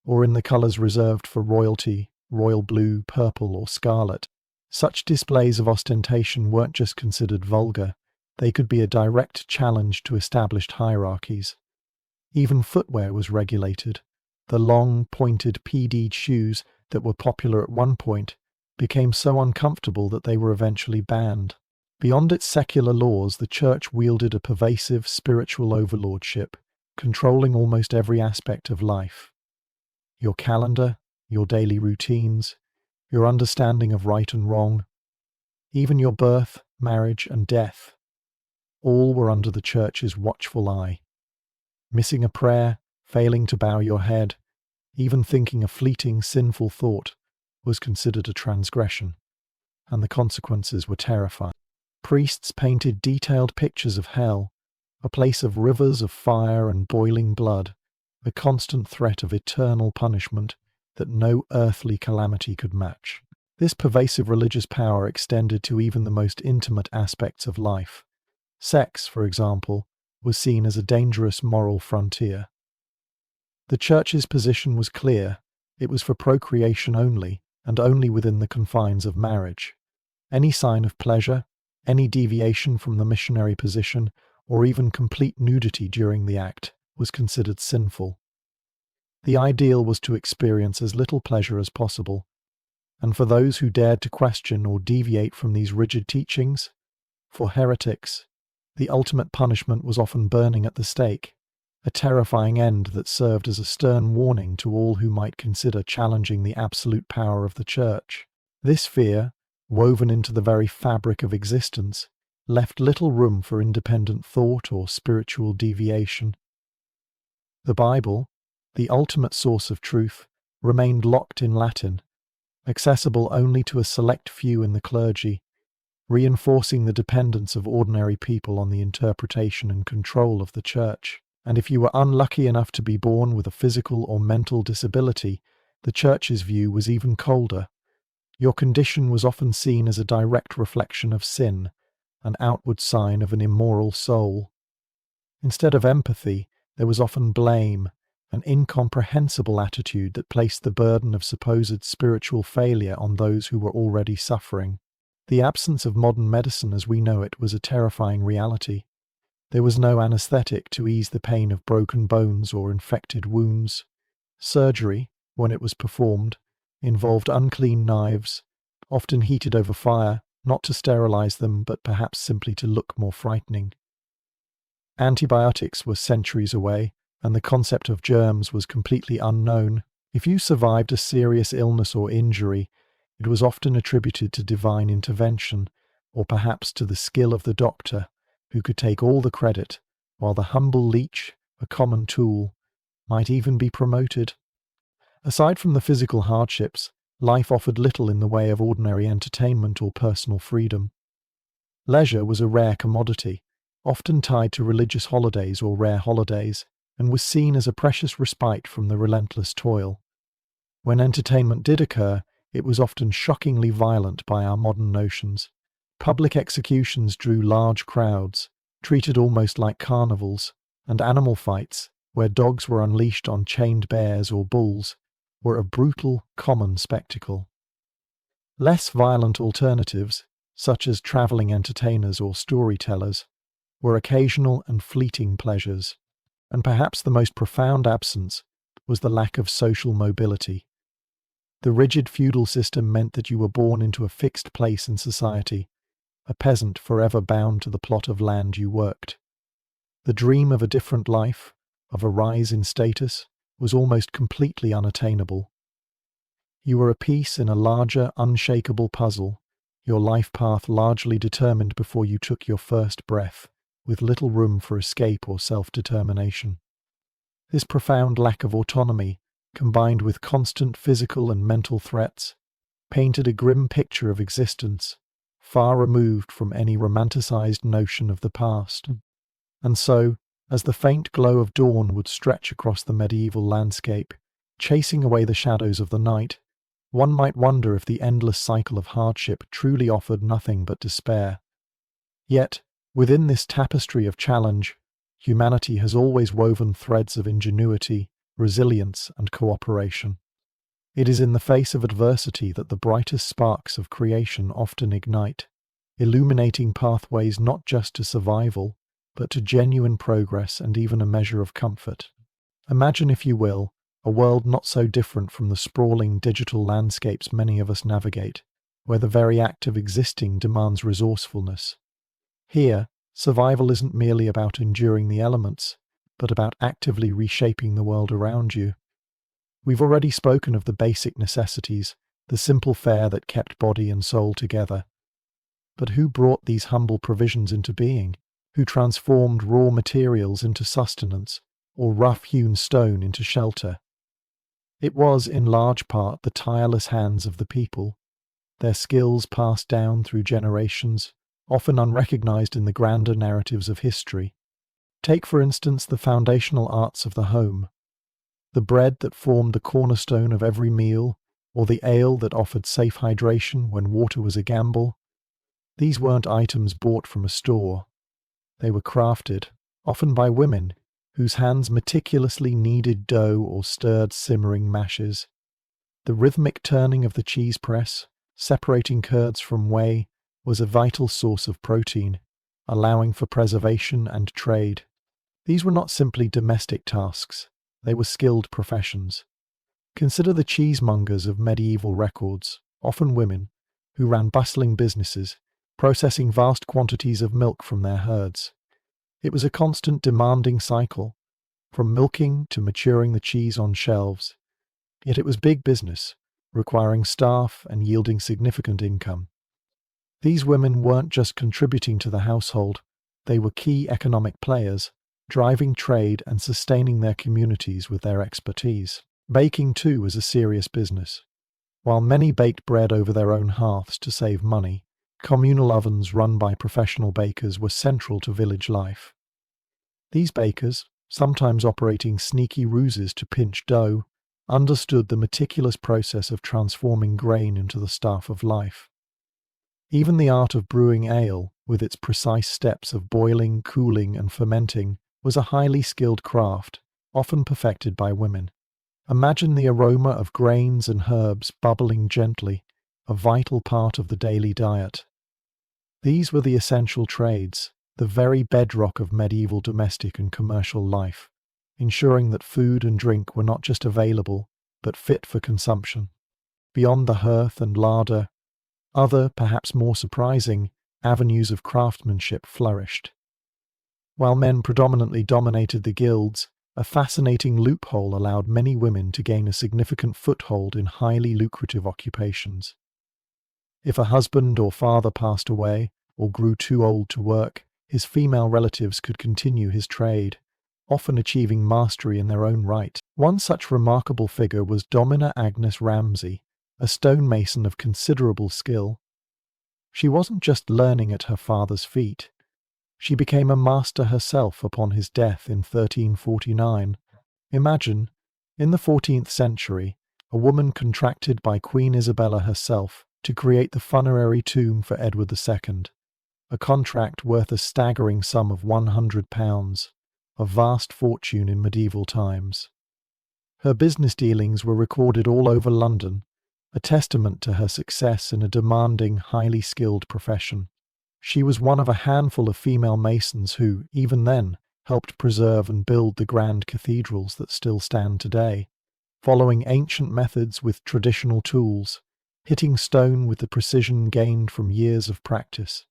or in the colours reserved for royalty, royal blue, purple, or scarlet. Such displays of ostentation weren't just considered vulgar, they could be a direct challenge to established hierarchies. Even footwear was regulated. The long, pointed, p'd shoes that were popular at one point became so uncomfortable that they were eventually banned. Beyond its secular laws, the church wielded a pervasive spiritual overlordship, controlling almost every aspect of life. Your calendar, your daily routines, your understanding of right and wrong, even your birth, marriage, and death, all were under the church's watchful eye. Missing a prayer, failing to bow your head, even thinking a fleeting sinful thought was considered a transgression, and the consequences were terrifying. Priests painted detailed pictures of hell, a place of rivers of fire and boiling blood, a constant threat of eternal punishment that no earthly calamity could match. This pervasive religious power extended to even the most intimate aspects of life. Sex, for example, was seen as a dangerous moral frontier. The church's position was clear. It was for procreation only, and only within the confines of marriage. Any sign of pleasure, any deviation from the missionary position, or even complete nudity during the act, was considered sinful. The ideal was to experience as little pleasure as possible, and for those who dared to question or deviate from these rigid teachings, for heretics, the ultimate punishment was often burning at the stake, a terrifying end that served as a stern warning to all who might consider challenging the absolute power of the church. This fear, woven into the very fabric of existence, left little room for independent thought or spiritual deviation. The Bible, the ultimate source of truth, remained locked in Latin, accessible only to a select few in the clergy, reinforcing the dependence of ordinary people on the interpretation and control of the church. And if you were unlucky enough to be born with a physical or mental disability, the church's view was even colder. Your condition was often seen as a direct reflection of sin, an outward sign of an immoral soul. Instead of empathy, there was often blame, an incomprehensible attitude that placed the burden of supposed spiritual failure on those who were already suffering. The absence of modern medicine as we know it was a terrifying reality. There was no anesthetic to ease the pain of broken bones or infected wounds. Surgery, when it was performed, involved unclean knives, often heated over fire, not to sterilize them but perhaps simply to look more frightening. Antibiotics were centuries away, and the concept of germs was completely unknown. If you survived a serious illness or injury, it was often attributed to divine intervention, or perhaps to the skill of the doctor, who could take all the credit, while the humble leech, a common tool, might even be promoted. Aside from the physical hardships, life offered little in the way of ordinary entertainment or personal freedom. Leisure was a rare commodity, often tied to religious holidays or rare holidays, and was seen as a precious respite from the relentless toil. When entertainment did occur, it was often shockingly violent by our modern notions. Public executions drew large crowds, treated almost like carnivals, and animal fights, where dogs were unleashed on chained bears or bulls, were a brutal, common spectacle. Less violent alternatives, such as travelling entertainers or storytellers, were occasional and fleeting pleasures, and perhaps the most profound absence was the lack of social mobility. The rigid feudal system meant that you were born into a fixed place in society, a peasant forever bound to the plot of land you worked. The dream of a different life, of a rise in status, was almost completely unattainable. You were a piece in a larger, unshakable puzzle, your life path largely determined before you took your first breath, with little room for escape or self-determination. This profound lack of autonomy, combined with constant physical and mental threats, painted a grim picture of existence, far removed from any romanticized notion of the past. And so, as the faint glow of dawn would stretch across the medieval landscape, chasing away the shadows of the night, one might wonder if the endless cycle of hardship truly offered nothing but despair. Yet, within this tapestry of challenge, humanity has always woven threads of ingenuity, resilience, and cooperation. It is in the face of adversity that the brightest sparks of creation often ignite, illuminating pathways not just to survival, but to genuine progress and even a measure of comfort. Imagine, if you will, a world not so different from the sprawling digital landscapes many of us navigate, where the very act of existing demands resourcefulness. Here, survival isn't merely about enduring the elements, but about actively reshaping the world around you. We've already spoken of the basic necessities, the simple fare that kept body and soul together. But who brought these humble provisions into being? Who transformed raw materials into sustenance, or rough-hewn stone into shelter? It was, in large part, the tireless hands of the people, their skills passed down through generations, often unrecognized in the grander narratives of history. Take, for instance, the foundational arts of the home. The bread that formed the cornerstone of every meal, or the ale that offered safe hydration when water was a gamble. These weren't items bought from a store. They were crafted, often by women, whose hands meticulously kneaded dough or stirred simmering mashes. The rhythmic turning of the cheese press, separating curds from whey, was a vital source of protein, allowing for preservation and trade. These were not simply domestic tasks, they were skilled professions. Consider the cheesemongers of medieval records, often women, who ran bustling businesses, processing vast quantities of milk from their herds. It was a constant demanding cycle, from milking to maturing the cheese on shelves. Yet it was big business, requiring staff and yielding significant income. These women weren't just contributing to the household, they were key economic players, driving trade and sustaining their communities with their expertise. Baking, too, was a serious business. While many baked bread over their own hearths to save money, communal ovens run by professional bakers were central to village life. These bakers, sometimes operating sneaky ruses to pinch dough, understood the meticulous process of transforming grain into the staff of life. Even the art of brewing ale, with its precise steps of boiling, cooling, and fermenting, was a highly skilled craft, often perfected by women. Imagine the aroma of grains and herbs bubbling gently, a vital part of the daily diet. These were the essential trades, the very bedrock of medieval domestic and commercial life, ensuring that food and drink were not just available, but fit for consumption. Beyond the hearth and larder, other, perhaps more surprising, avenues of craftsmanship flourished. While men predominantly dominated the guilds, a fascinating loophole allowed many women to gain a significant foothold in highly lucrative occupations. If a husband or father passed away, or grew too old to work, his female relatives could continue his trade, often achieving mastery in their own right. One such remarkable figure was Domina Agnes Ramsay, a stonemason of considerable skill. She wasn't just learning at her father's feet. She became a master herself upon his death in 1349. Imagine, in the 14th century, a woman contracted by Queen Isabella herself to create the funerary tomb for Edward II, a contract worth a staggering sum of £100, a vast fortune in medieval times. Her business dealings were recorded all over London, a testament to her success in a demanding, highly skilled profession. She was one of a handful of female masons who, even then, helped preserve and build the grand cathedrals that still stand today, following ancient methods with traditional tools, hitting stone with the precision gained from years of practice.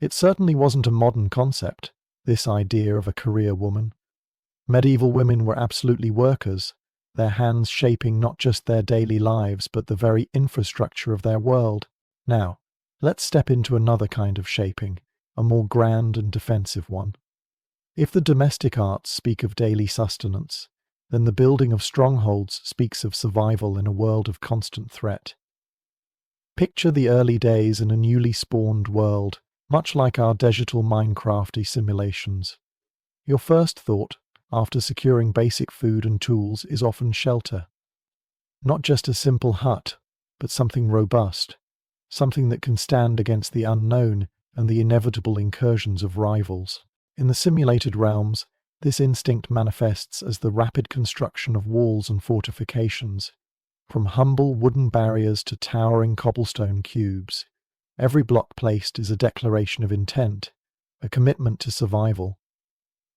It certainly wasn't a modern concept, this idea of a career woman. Medieval women were absolutely workers, their hands shaping not just their daily lives but the very infrastructure of their world. Now, let's step into another kind of shaping, a more grand and defensive one. If the domestic arts speak of daily sustenance, then the building of strongholds speaks of survival in a world of constant threat. Picture the early days in a newly spawned world, much like our digital Minecrafty simulations. Your first thought, after securing basic food and tools, is often shelter. Not just a simple hut, but something robust, something that can stand against the unknown and the inevitable incursions of rivals. In the simulated realms, this instinct manifests as the rapid construction of walls and fortifications. From humble wooden barriers to towering cobblestone cubes, every block placed is a declaration of intent, a commitment to survival.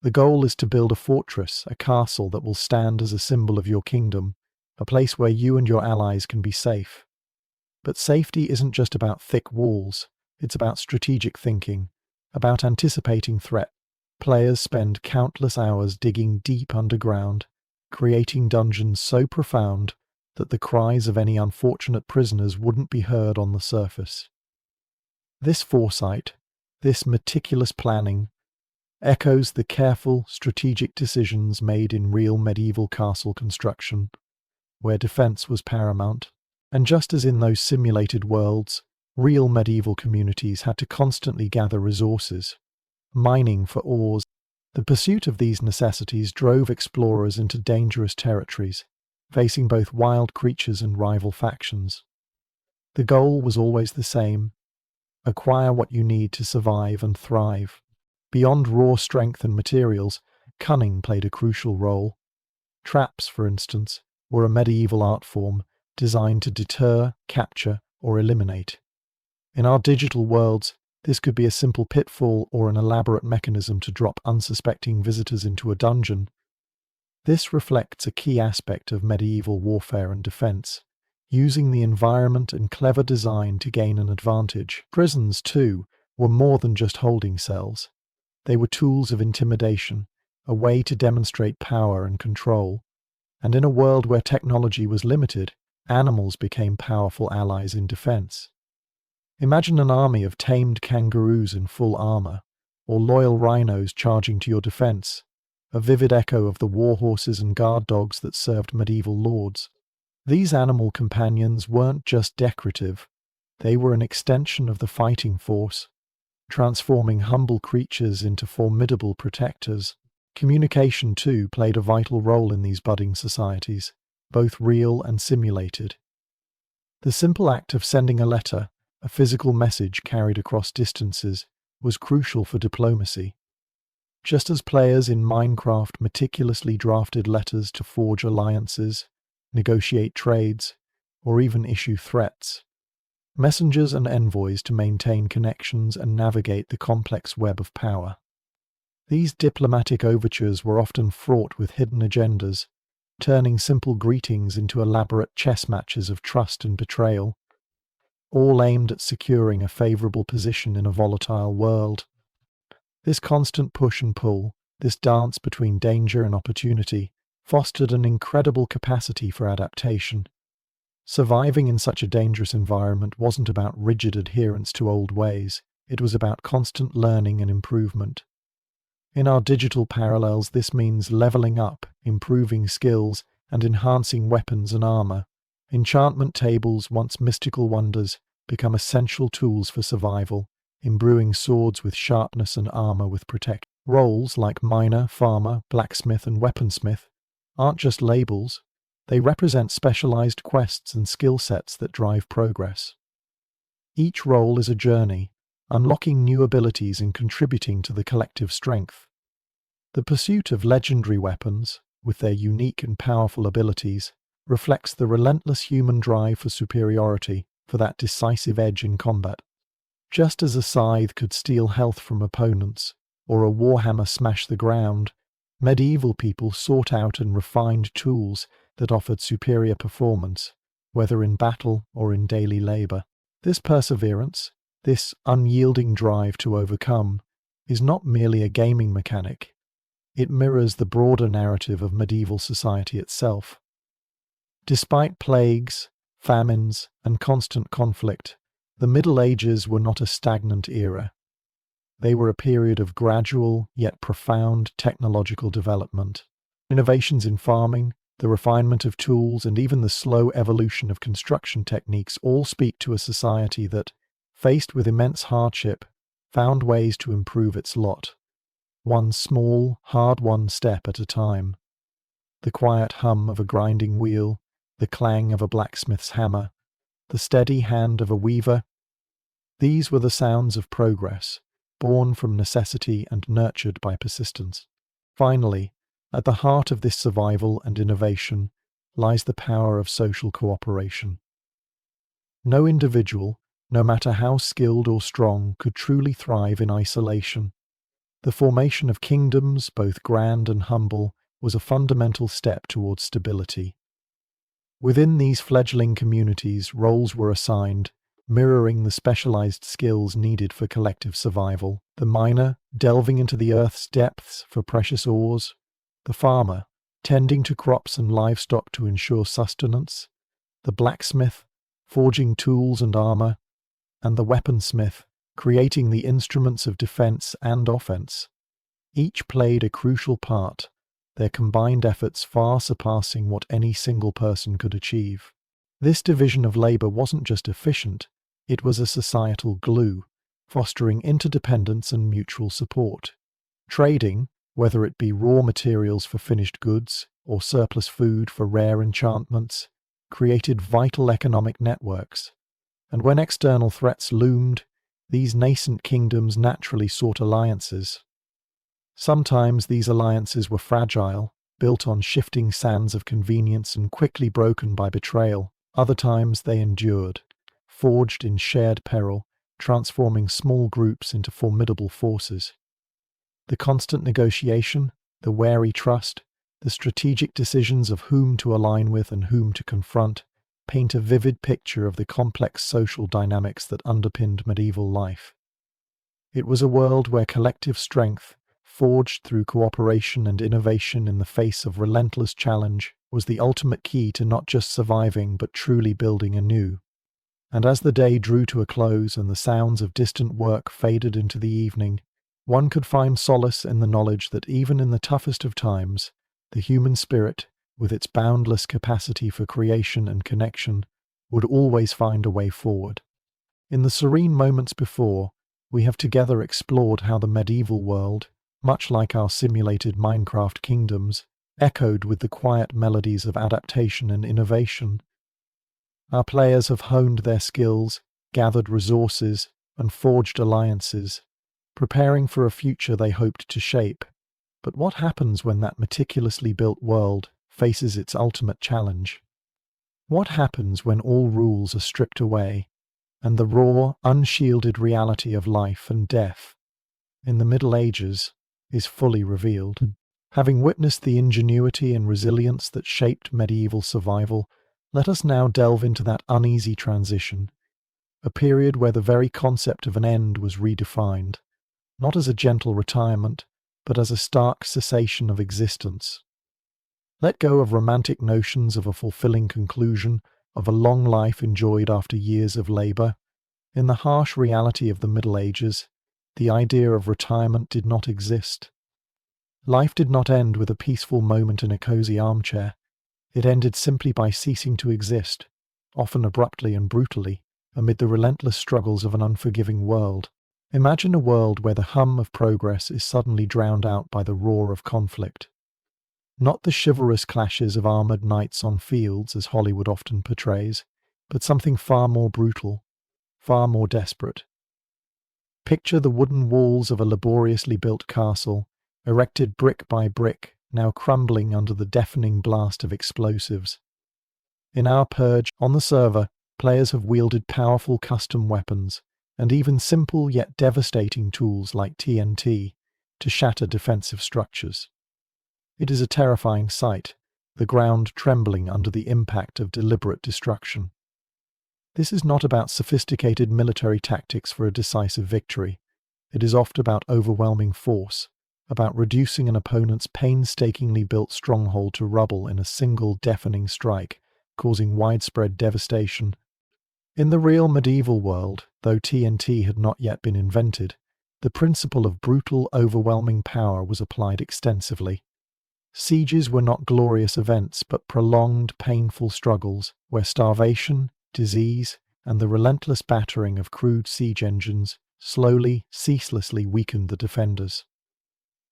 The goal is to build a fortress, a castle that will stand as a symbol of your kingdom, a place where you and your allies can be safe. But safety isn't just about thick walls, it's about strategic thinking, about anticipating threat. Players spend countless hours digging deep underground, creating dungeons so profound that the cries of any unfortunate prisoners wouldn't be heard on the surface. This foresight, this meticulous planning, echoes the careful, strategic decisions made in real medieval castle construction, where defense was paramount. And just as in those simulated worlds, real medieval communities had to constantly gather resources, mining for ores. The pursuit of these necessities drove explorers into dangerous territories, facing both wild creatures and rival factions. The goal was always the same: acquire what you need to survive and thrive. Beyond raw strength and materials, cunning played a crucial role. Traps, for instance, were a medieval art form designed to deter, capture, or eliminate. In our digital worlds, this could be a simple pitfall or an elaborate mechanism to drop unsuspecting visitors into a dungeon. This reflects a key aspect of medieval warfare and defense, using the environment and clever design to gain an advantage. Prisons, too, were more than just holding cells. They were tools of intimidation, a way to demonstrate power and control. And in a world where technology was limited, animals became powerful allies in defense. Imagine an army of tamed kangaroos in full armor, or loyal rhinos charging to your defense, a vivid echo of the war horses and guard dogs that served medieval lords. These animal companions weren't just decorative, they were an extension of the fighting force, transforming humble creatures into formidable protectors. Communication, too, played a vital role in these budding societies, both real and simulated. The simple act of sending a letter, a physical message carried across distances, was crucial for diplomacy. Just as players in Minecraft meticulously drafted letters to forge alliances, negotiate trades, or even issue threats, messengers and envoys to maintain connections and navigate the complex web of power. These diplomatic overtures were often fraught with hidden agendas, turning simple greetings into elaborate chess matches of trust and betrayal, all aimed at securing a favorable position in a volatile world. This constant push and pull, this dance between danger and opportunity, fostered an incredible capacity for adaptation. Surviving in such a dangerous environment wasn't about rigid adherence to old ways, it was about constant learning and improvement. In our digital parallels, this means leveling up, improving skills, and enhancing weapons and armor. Enchantment tables, once mystical wonders, become essential tools for survival, imbuing swords with sharpness and armor with protection. Roles like miner, farmer, blacksmith, and weaponsmith aren't just labels, They represent specialized quests and skill sets that drive progress. Each role is a journey, unlocking new abilities and contributing to the collective strength. The pursuit of legendary weapons, with their unique and powerful abilities, reflects the relentless human drive for superiority, for that decisive edge in combat. Just as a scythe could steal health from opponents, or a warhammer smash the ground, medieval people sought out and refined tools that offered superior performance, whether in battle or in daily labor. This perseverance, this unyielding drive to overcome, is not merely a gaming mechanic. It mirrors the broader narrative of medieval society itself. Despite plagues, famines, and constant conflict, the Middle Ages were not a stagnant era. They were a period of gradual yet profound technological development. Innovations in farming, the refinement of tools, and even the slow evolution of construction techniques all speak to a society that, faced with immense hardship, found ways to improve its lot, one small, hard-won step at a time. The quiet hum of a grinding wheel, the clang of a blacksmith's hammer, the steady hand of a weaver, these were the sounds of progress, born from necessity and nurtured by persistence. Finally, at the heart of this survival and innovation lies the power of social cooperation. No individual, no matter how skilled or strong, could truly thrive in isolation. The formation of kingdoms, both grand and humble, was a fundamental step towards stability. Within these fledgling communities, roles were assigned, mirroring the specialized skills needed for collective survival. The miner, delving into the earth's depths for precious ores; the farmer, tending to crops and livestock to ensure sustenance; the blacksmith, forging tools and armor; and the weaponsmith, creating the instruments of defense and offense. Each played a crucial part, their combined efforts far surpassing what any single person could achieve. This division of labor wasn't just efficient, it was a societal glue, fostering interdependence and mutual support. Trading, whether it be raw materials for finished goods or surplus food for rare enchantments, created vital economic networks. And when external threats loomed, these nascent kingdoms naturally sought alliances. Sometimes these alliances were fragile, built on shifting sands of convenience and quickly broken by betrayal. Other times they endured, forged in shared peril, transforming small groups into formidable forces. The constant negotiation, the wary trust, the strategic decisions of whom to align with and whom to confront, paint a vivid picture of the complex social dynamics that underpinned medieval life. It was a world where collective strength, forged through cooperation and innovation in the face of relentless challenge, was the ultimate key to not just surviving but truly building anew. And as the day drew to a close and the sounds of distant work faded into the evening, one could find solace in the knowledge that even in the toughest of times, the human spirit, with its boundless capacity for creation and connection, would always find a way forward. In the serene moments before, we have together explored how the medieval world, much like our simulated Minecraft kingdoms, echoed with the quiet melodies of adaptation and innovation. Our players have honed their skills, gathered resources, and forged alliances, preparing for a future they hoped to shape. But what happens when that meticulously built world faces its ultimate challenge? What happens when all rules are stripped away, and the raw, unshielded reality of life and death, in the Middle Ages, is fully revealed? Having witnessed the ingenuity and resilience that shaped medieval survival, let us now delve into that uneasy transition, a period where the very concept of an end was redefined, not as a gentle retirement, but as a stark cessation of existence. Let go of romantic notions of a fulfilling conclusion, of a long life enjoyed after years of labor. In the harsh reality of the Middle Ages, the idea of retirement did not exist. Life did not end with a peaceful moment in a cozy armchair. It ended simply by ceasing to exist, often abruptly and brutally, amid the relentless struggles of an unforgiving world. Imagine a world where the hum of progress is suddenly drowned out by the roar of conflict. Not the chivalrous clashes of armoured knights on fields, as Hollywood often portrays, but something far more brutal, far more desperate. Picture the wooden walls of a laboriously built castle, erected brick by brick, now crumbling under the deafening blast of explosives. In our purge, on the server, players have wielded powerful custom weapons, and even simple yet devastating tools like TNT, to shatter defensive structures. It is a terrifying sight, the ground trembling under the impact of deliberate destruction. This is not about sophisticated military tactics for a decisive victory. It is often about overwhelming force, about reducing an opponent's painstakingly built stronghold to rubble in a single deafening strike, causing widespread devastation. In the real medieval world, though TNT had not yet been invented, the principle of brutal, overwhelming power was applied extensively. Sieges were not glorious events, but prolonged, painful struggles, where starvation, disease, and the relentless battering of crude siege engines slowly, ceaselessly weakened the defenders.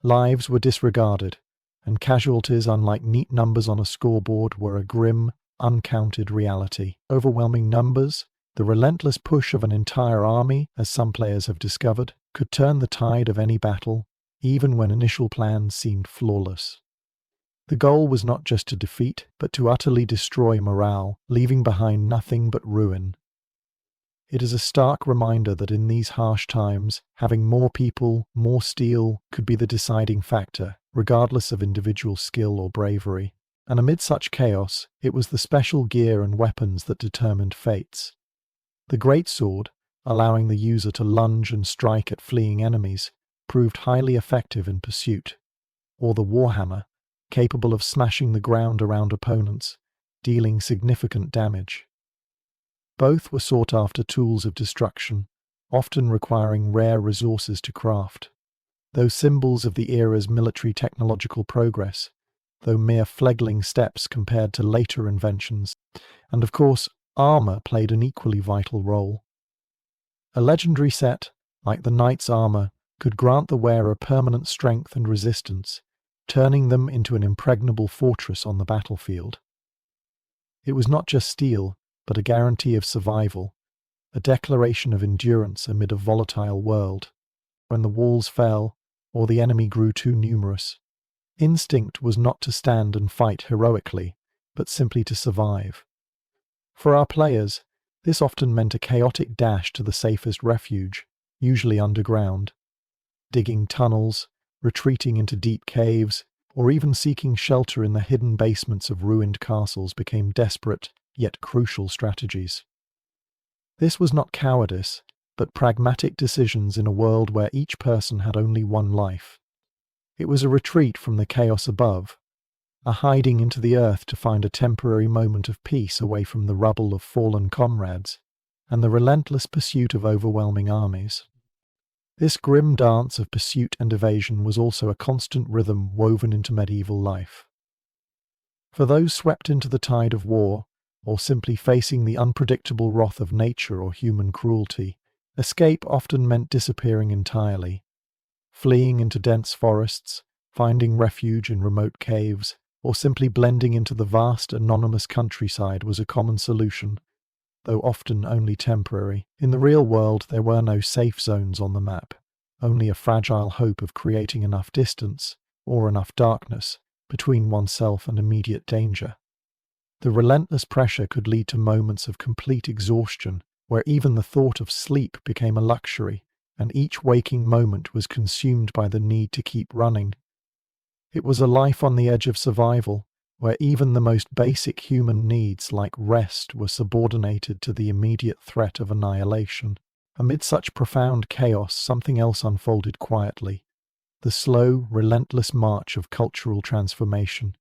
Lives were disregarded, and casualties, unlike neat numbers on a scoreboard, were a grim, uncounted reality. Overwhelming numbers, the relentless push of an entire army, as some players have discovered, could turn the tide of any battle, even when initial plans seemed flawless. The goal was not just to defeat, but to utterly destroy morale, leaving behind nothing but ruin. It is a stark reminder that in these harsh times, having more people, more steel, could be the deciding factor, regardless of individual skill or bravery. And amid such chaos, it was the special gear and weapons that determined fates. The greatsword, allowing the user to lunge and strike at fleeing enemies, proved highly effective in pursuit, or the warhammer, capable of smashing the ground around opponents, dealing significant damage. Both were sought-after tools of destruction, often requiring rare resources to craft. Though symbols of the era's military technological progress, though mere fledgling steps compared to later inventions, and of course, armour played an equally vital role. A legendary set, like the knight's armour, could grant the wearer permanent strength and resistance, turning them into an impregnable fortress on the battlefield. It was not just steel, but a guarantee of survival, a declaration of endurance amid a volatile world. When the walls fell, or the enemy grew too numerous, instinct was not to stand and fight heroically, but simply to survive. For our players, this often meant a chaotic dash to the safest refuge, usually underground. Digging tunnels, retreating into deep caves, or even seeking shelter in the hidden basements of ruined castles became desperate, yet crucial strategies. This was not cowardice, but pragmatic decisions in a world where each person had only one life. It was a retreat from the chaos above, a hiding into the earth to find a temporary moment of peace away from the rubble of fallen comrades, and the relentless pursuit of overwhelming armies. This grim dance of pursuit and evasion was also a constant rhythm woven into medieval life. For those swept into the tide of war, or simply facing the unpredictable wrath of nature or human cruelty, escape often meant disappearing entirely. Fleeing into dense forests, finding refuge in remote caves, or simply blending into the vast anonymous countryside was a common solution, though often only temporary. In the real world there were no safe zones on the map, only a fragile hope of creating enough distance, or enough darkness, between oneself and immediate danger. The relentless pressure could lead to moments of complete exhaustion, where even the thought of sleep became a luxury, and each waking moment was consumed by the need to keep running. It was a life on the edge of survival, where even the most basic human needs like rest were subordinated to the immediate threat of annihilation. Amid such profound chaos, something else unfolded quietly: the slow, relentless march of cultural transformation.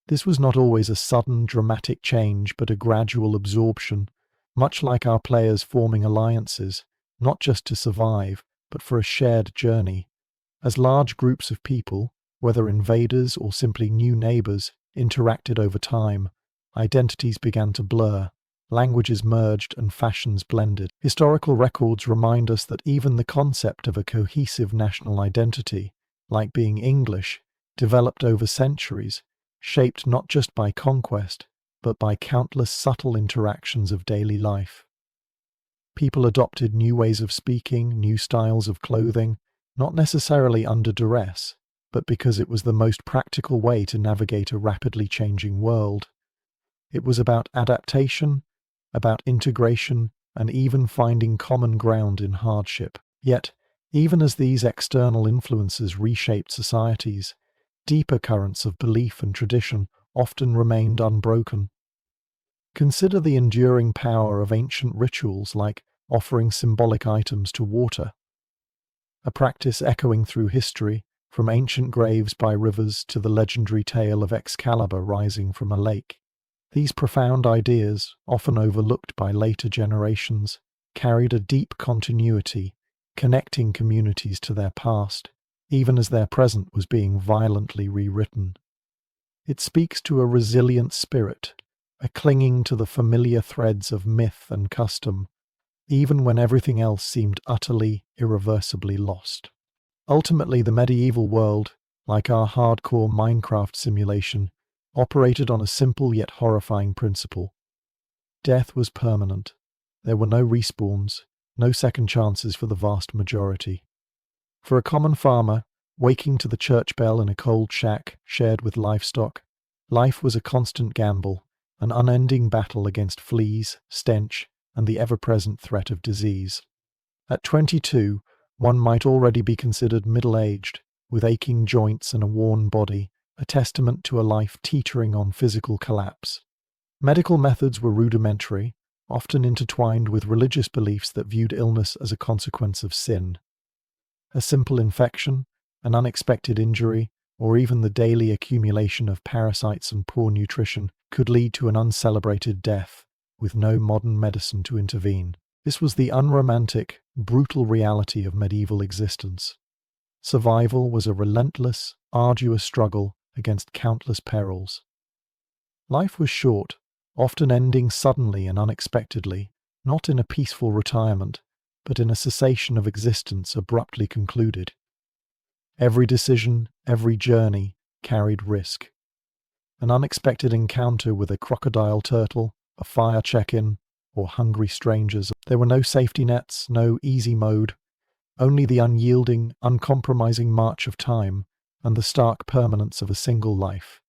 This was not always a sudden, dramatic change, but a gradual absorption, much like our players forming alliances, not just to survive, but for a shared journey. As large groups of people, whether invaders or simply new neighbours, interacted over time, identities began to blur, languages merged and fashions blended. Historical records remind us that even the concept of a cohesive national identity, like being English, developed over centuries, shaped not just by conquest, but by countless subtle interactions of daily life. People adopted new ways of speaking, new styles of clothing, not necessarily under duress, but because it was the most practical way to navigate a rapidly changing world. It was about adaptation, about integration, and even finding common ground in hardship. Yet, even as these external influences reshaped societies, deeper currents of belief and tradition often remained unbroken. Consider the enduring power of ancient rituals like offering symbolic items to water, a practice echoing through history, from ancient graves by rivers to the legendary tale of Excalibur rising from a lake. These profound ideas, often overlooked by later generations, carried a deep continuity, connecting communities to their past, even as their present was being violently rewritten. It speaks to a resilient spirit, a clinging to the familiar threads of myth and custom, even when everything else seemed utterly, irreversibly lost. Ultimately, the medieval world, like our hardcore Minecraft simulation, operated on a simple yet horrifying principle. Death was permanent. There were no respawns, no second chances for the vast majority. For a common farmer, waking to the church bell in a cold shack shared with livestock, life was a constant gamble, an unending battle against fleas, stench, and the ever-present threat of disease. At 22, one might already be considered middle-aged, with aching joints and a worn body, a testament to a life teetering on physical collapse. Medical methods were rudimentary, often intertwined with religious beliefs that viewed illness as a consequence of sin. A simple infection, an unexpected injury, or even the daily accumulation of parasites and poor nutrition could lead to an uncelebrated death, with no modern medicine to intervene. This was the unromantic, brutal reality of medieval existence. Survival was a relentless, arduous struggle against countless perils. Life was short, often ending suddenly and unexpectedly, not in a peaceful retirement, but in a cessation of existence abruptly concluded. Every decision, every journey, carried risk. An unexpected encounter with a crocodile turtle, a fire check-in, or hungry strangers. There were no safety nets, no easy mode, only the unyielding, uncompromising march of time and the stark permanence of a single life.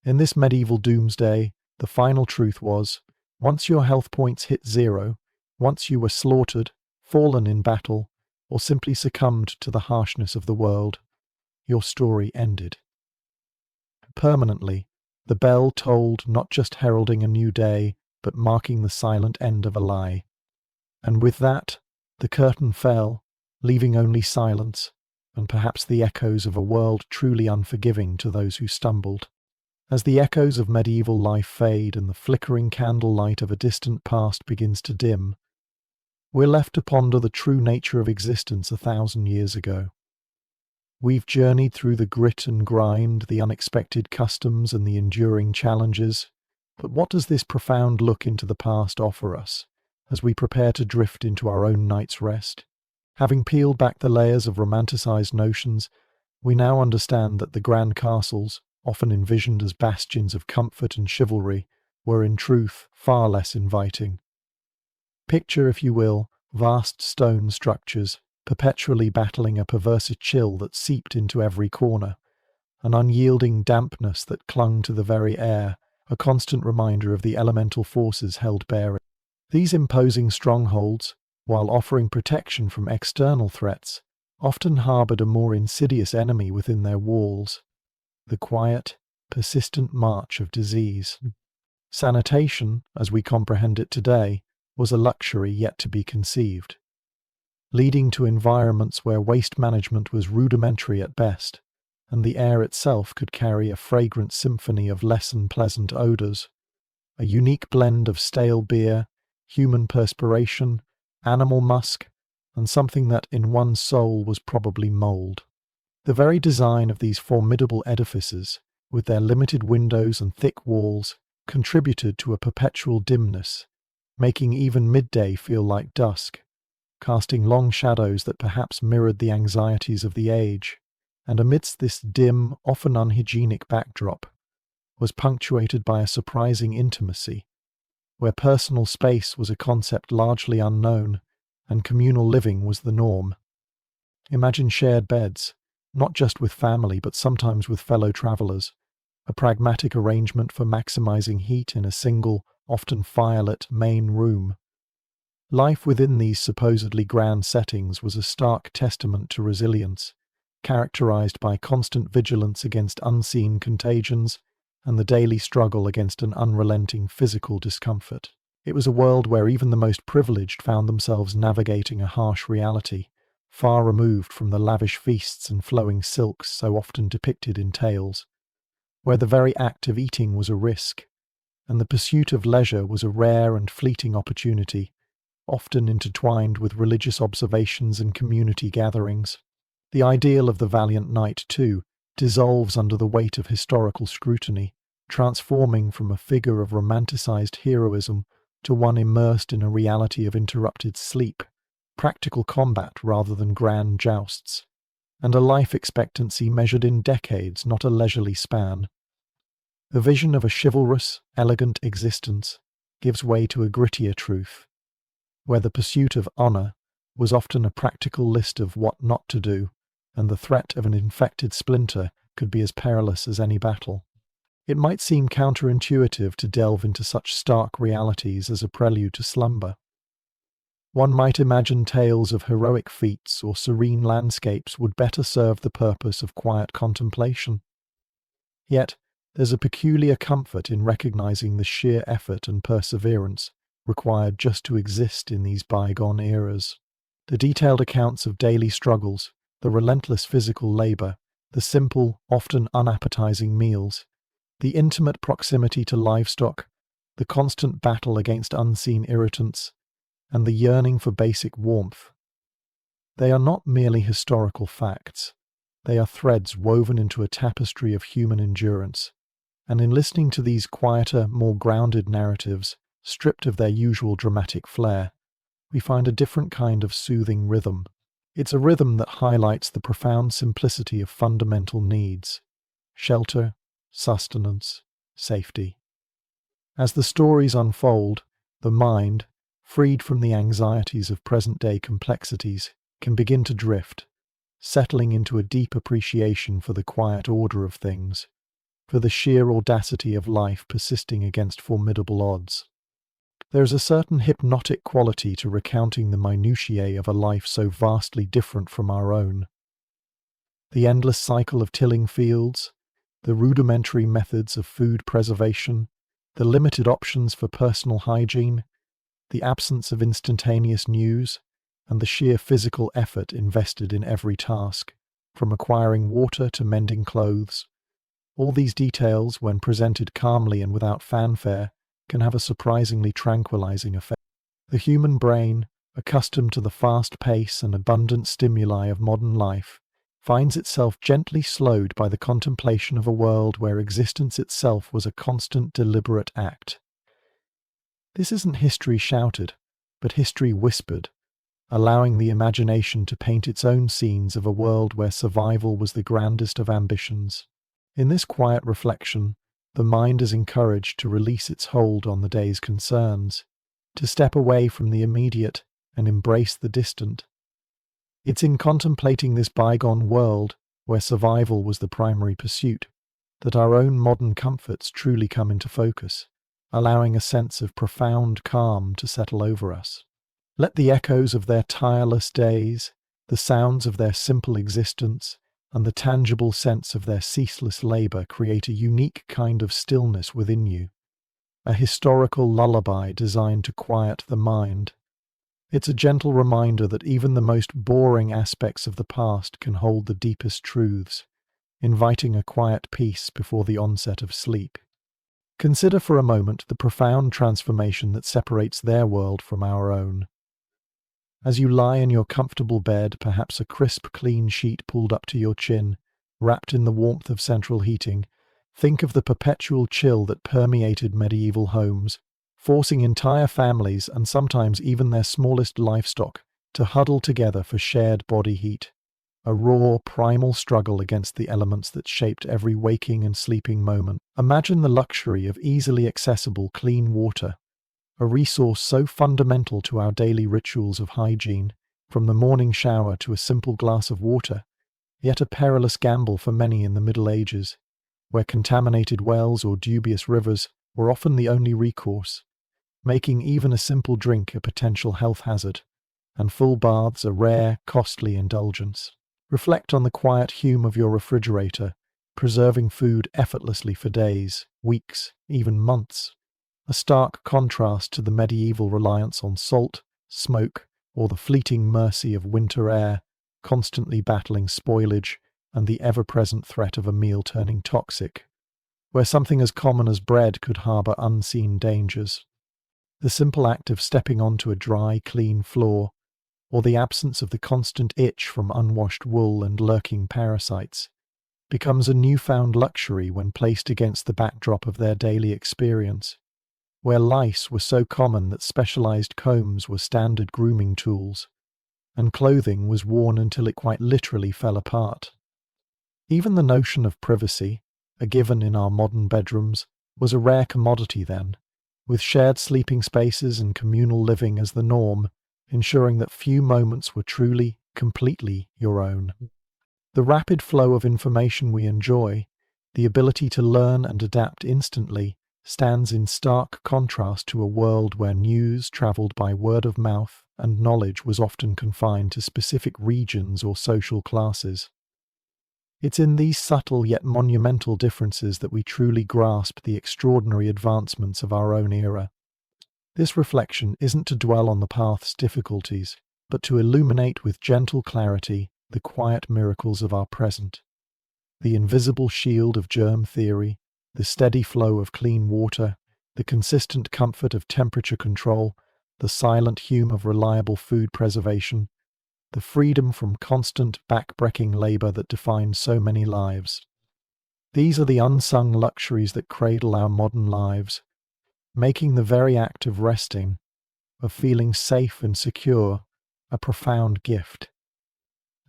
In this medieval doomsday, the final truth was, once your health points hit zero, once you were slaughtered, fallen in battle, or simply succumbed to the harshness of the world, your story ended. Permanently, the bell tolled, not just heralding a new day, but marking the silent end of a lie. And with that, the curtain fell, leaving only silence, and perhaps the echoes of a world truly unforgiving to those who stumbled. As the echoes of medieval life fade and the flickering candlelight of a distant past begins to dim, we're left to ponder the true nature of existence 1,000 years ago. We've journeyed through the grit and grind, the unexpected customs and the enduring challenges, but what does this profound look into the past offer us, as we prepare to drift into our own night's rest? Having peeled back the layers of romanticized notions, we now understand that the grand castles, often envisioned as bastions of comfort and chivalry, were in truth far less inviting. Picture, if you will, vast stone structures, perpetually battling a perverse chill that seeped into every corner, an unyielding dampness that clung to the very air, a constant reminder of the elemental forces held bare. These imposing strongholds, while offering protection from external threats, often harbored a more insidious enemy within their walls: the quiet, persistent march of disease. Sanitation, as we comprehend it today, was a luxury yet to be conceived, leading to environments where waste management was rudimentary at best, and the air itself could carry a fragrant symphony of less than pleasant odors, a unique blend of stale beer, human perspiration, animal musk, and something that in one soul was probably mold. The very design of these formidable edifices, with their limited windows and thick walls, contributed to a perpetual dimness, making even midday feel like dusk, casting long shadows that perhaps mirrored the anxieties of the age, and amidst this dim, often unhygienic backdrop, was punctuated by a surprising intimacy, where personal space was a concept largely unknown and communal living was the norm. Imagine shared beds, not just with family but sometimes with fellow travelers, a pragmatic arrangement for maximizing heat in a single, often firelit main room. Life within these supposedly grand settings was a stark testament to resilience, characterized by constant vigilance against unseen contagions and the daily struggle against an unrelenting physical discomfort. It was a world where even the most privileged found themselves navigating a harsh reality, far removed from the lavish feasts and flowing silks so often depicted in tales, where the very act of eating was a risk, and the pursuit of leisure was a rare and fleeting opportunity, often intertwined with religious observations and community gatherings. The ideal of the valiant knight, too, dissolves under the weight of historical scrutiny, transforming from a figure of romanticized heroism to one immersed in a reality of interrupted sleep, practical combat rather than grand jousts, and a life expectancy measured in decades, not a leisurely span. The vision of a chivalrous, elegant existence gives way to a grittier truth, where the pursuit of honour was often a practical list of what not to do, and the threat of an infected splinter could be as perilous as any battle. It might seem counterintuitive to delve into such stark realities as a prelude to slumber. One might imagine tales of heroic feats or serene landscapes would better serve the purpose of quiet contemplation. Yet, there's a peculiar comfort in recognizing the sheer effort and perseverance required just to exist in these bygone eras. The detailed accounts of daily struggles, the relentless physical labor, the simple, often unappetizing meals, the intimate proximity to livestock, the constant battle against unseen irritants, and the yearning for basic warmth. They are not merely historical facts. They are threads woven into a tapestry of human endurance. And in listening to these quieter, more grounded narratives, stripped of their usual dramatic flair, we find a different kind of soothing rhythm. It's a rhythm that highlights the profound simplicity of fundamental needs: shelter, sustenance, safety. As the stories unfold, the mind, freed from the anxieties of present-day complexities, can begin to drift, settling into a deep appreciation for the quiet order of things, for the sheer audacity of life persisting against formidable odds. There is a certain hypnotic quality to recounting the minutiae of a life so vastly different from our own. The endless cycle of tilling fields, the rudimentary methods of food preservation, the limited options for personal hygiene, the absence of instantaneous news, and the sheer physical effort invested in every task, from acquiring water to mending clothes. All these details, when presented calmly and without fanfare, can have a surprisingly tranquilizing effect. The human brain, accustomed to the fast pace and abundant stimuli of modern life, finds itself gently slowed by the contemplation of a world where existence itself was a constant, deliberate act. This isn't history shouted, but history whispered, allowing the imagination to paint its own scenes of a world where survival was the grandest of ambitions. In this quiet reflection, the mind is encouraged to release its hold on the day's concerns, to step away from the immediate and embrace the distant. It's in contemplating this bygone world, where survival was the primary pursuit, that our own modern comforts truly come into focus, allowing a sense of profound calm to settle over us. Let the echoes of their tireless days, the sounds of their simple existence, and the tangible sense of their ceaseless labor create a unique kind of stillness within you, a historical lullaby designed to quiet the mind. It's a gentle reminder that even the most boring aspects of the past can hold the deepest truths, inviting a quiet peace before the onset of sleep. Consider for a moment the profound transformation that separates their world from our own. As you lie in your comfortable bed, perhaps a crisp, clean sheet pulled up to your chin, wrapped in the warmth of central heating, think of the perpetual chill that permeated medieval homes, forcing entire families and sometimes even their smallest livestock to huddle together for shared body heat. a raw, primal struggle against the elements that shaped every waking and sleeping moment. Imagine the luxury of easily accessible clean water, a resource so fundamental to our daily rituals of hygiene, from the morning shower to a simple glass of water, yet a perilous gamble for many in the Middle Ages, where contaminated wells or dubious rivers were often the only recourse, making even a simple drink a potential health hazard, and full baths a rare, costly indulgence. Reflect on the quiet hum of your refrigerator, preserving food effortlessly for days, weeks, even months, a stark contrast to the medieval reliance on salt, smoke, or the fleeting mercy of winter air, constantly battling spoilage and the ever-present threat of a meal turning toxic, where something as common as bread could harbour unseen dangers. The simple act of stepping onto a dry, clean floor, or the absence of the constant itch from unwashed wool and lurking parasites, becomes a newfound luxury when placed against the backdrop of their daily experience, where lice were so common that specialized combs were standard grooming tools, and clothing was worn until it quite literally fell apart. Even the notion of privacy, a given in our modern bedrooms, was a rare commodity then, with shared sleeping spaces and communal living as the norm, ensuring that few moments were truly, completely your own. The rapid flow of information we enjoy, the ability to learn and adapt instantly, stands in stark contrast to a world where news travelled by word of mouth and knowledge was often confined to specific regions or social classes. It's in these subtle yet monumental differences that we truly grasp the extraordinary advancements of our own era. This reflection isn't to dwell on the path's difficulties, but to illuminate with gentle clarity the quiet miracles of our present. The invisible shield of germ theory, the steady flow of clean water, the consistent comfort of temperature control, the silent hum of reliable food preservation, the freedom from constant back-breaking labour that defines so many lives. These are the unsung luxuries that cradle our modern lives, making the very act of resting, of feeling safe and secure, a profound gift,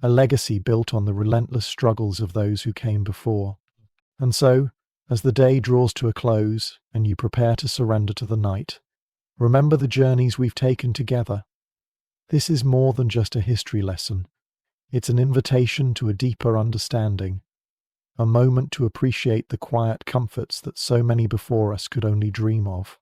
a legacy built on the relentless struggles of those who came before. And so, as the day draws to a close and you prepare to surrender to the night, remember the journeys we've taken together. This is more than just a history lesson. It's an invitation to a deeper understanding, a moment to appreciate the quiet comforts that so many before us could only dream of.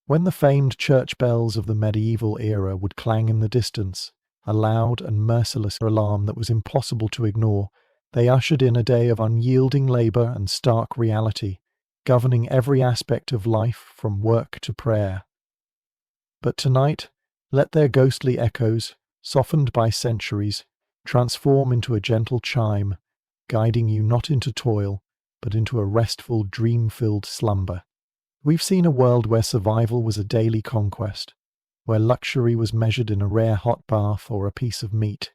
When the famed church bells of the medieval era would clang in the distance, a loud and merciless alarm that was impossible to ignore, they ushered in a day of unyielding labour and stark reality, governing every aspect of life from work to prayer. But tonight, let their ghostly echoes, softened by centuries, transform into a gentle chime, guiding you not into toil, but into a restful, dream-filled slumber. We've seen a world where survival was a daily conquest, where luxury was measured in a rare hot bath or a piece of meat,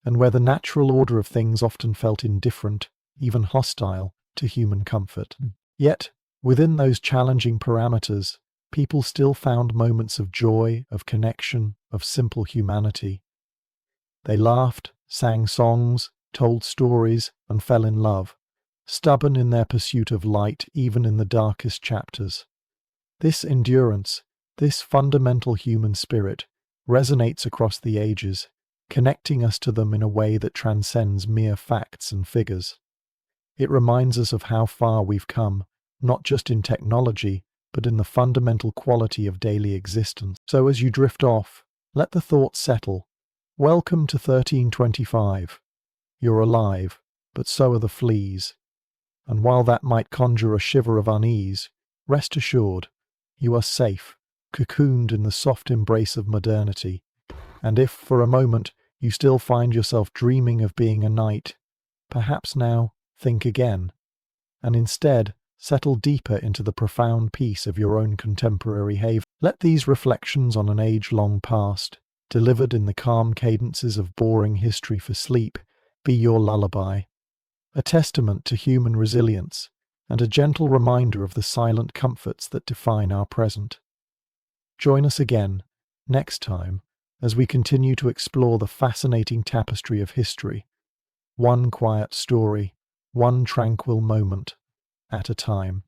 and where the natural order of things often felt indifferent, even hostile, to human comfort. Yet, within those challenging parameters, people still found moments of joy, of connection, of simple humanity. They laughed, sang songs, told stories, and fell in love, stubborn in their pursuit of light even in the darkest chapters. This endurance, this fundamental human spirit, resonates across the ages, connecting us to them in a way that transcends mere facts and figures. It reminds us of how far we've come, not just in technology, but in the fundamental quality of daily existence. So as you drift off, let the thought settle. Welcome to 1325. You're alive, but so are the fleas. And while that might conjure a shiver of unease, rest assured, you are safe, cocooned in the soft embrace of modernity. And if, for a moment, you still find yourself dreaming of being a knight, perhaps now think again, and instead settle deeper into the profound peace of your own contemporary haven. Let these reflections on an age-long past, delivered in the calm cadences of boring history for sleep, be your lullaby, a testament to human resilience, and a gentle reminder of the silent comforts that define our present. Join us again, next time, as we continue to explore the fascinating tapestry of history, one quiet story, one tranquil moment at a time.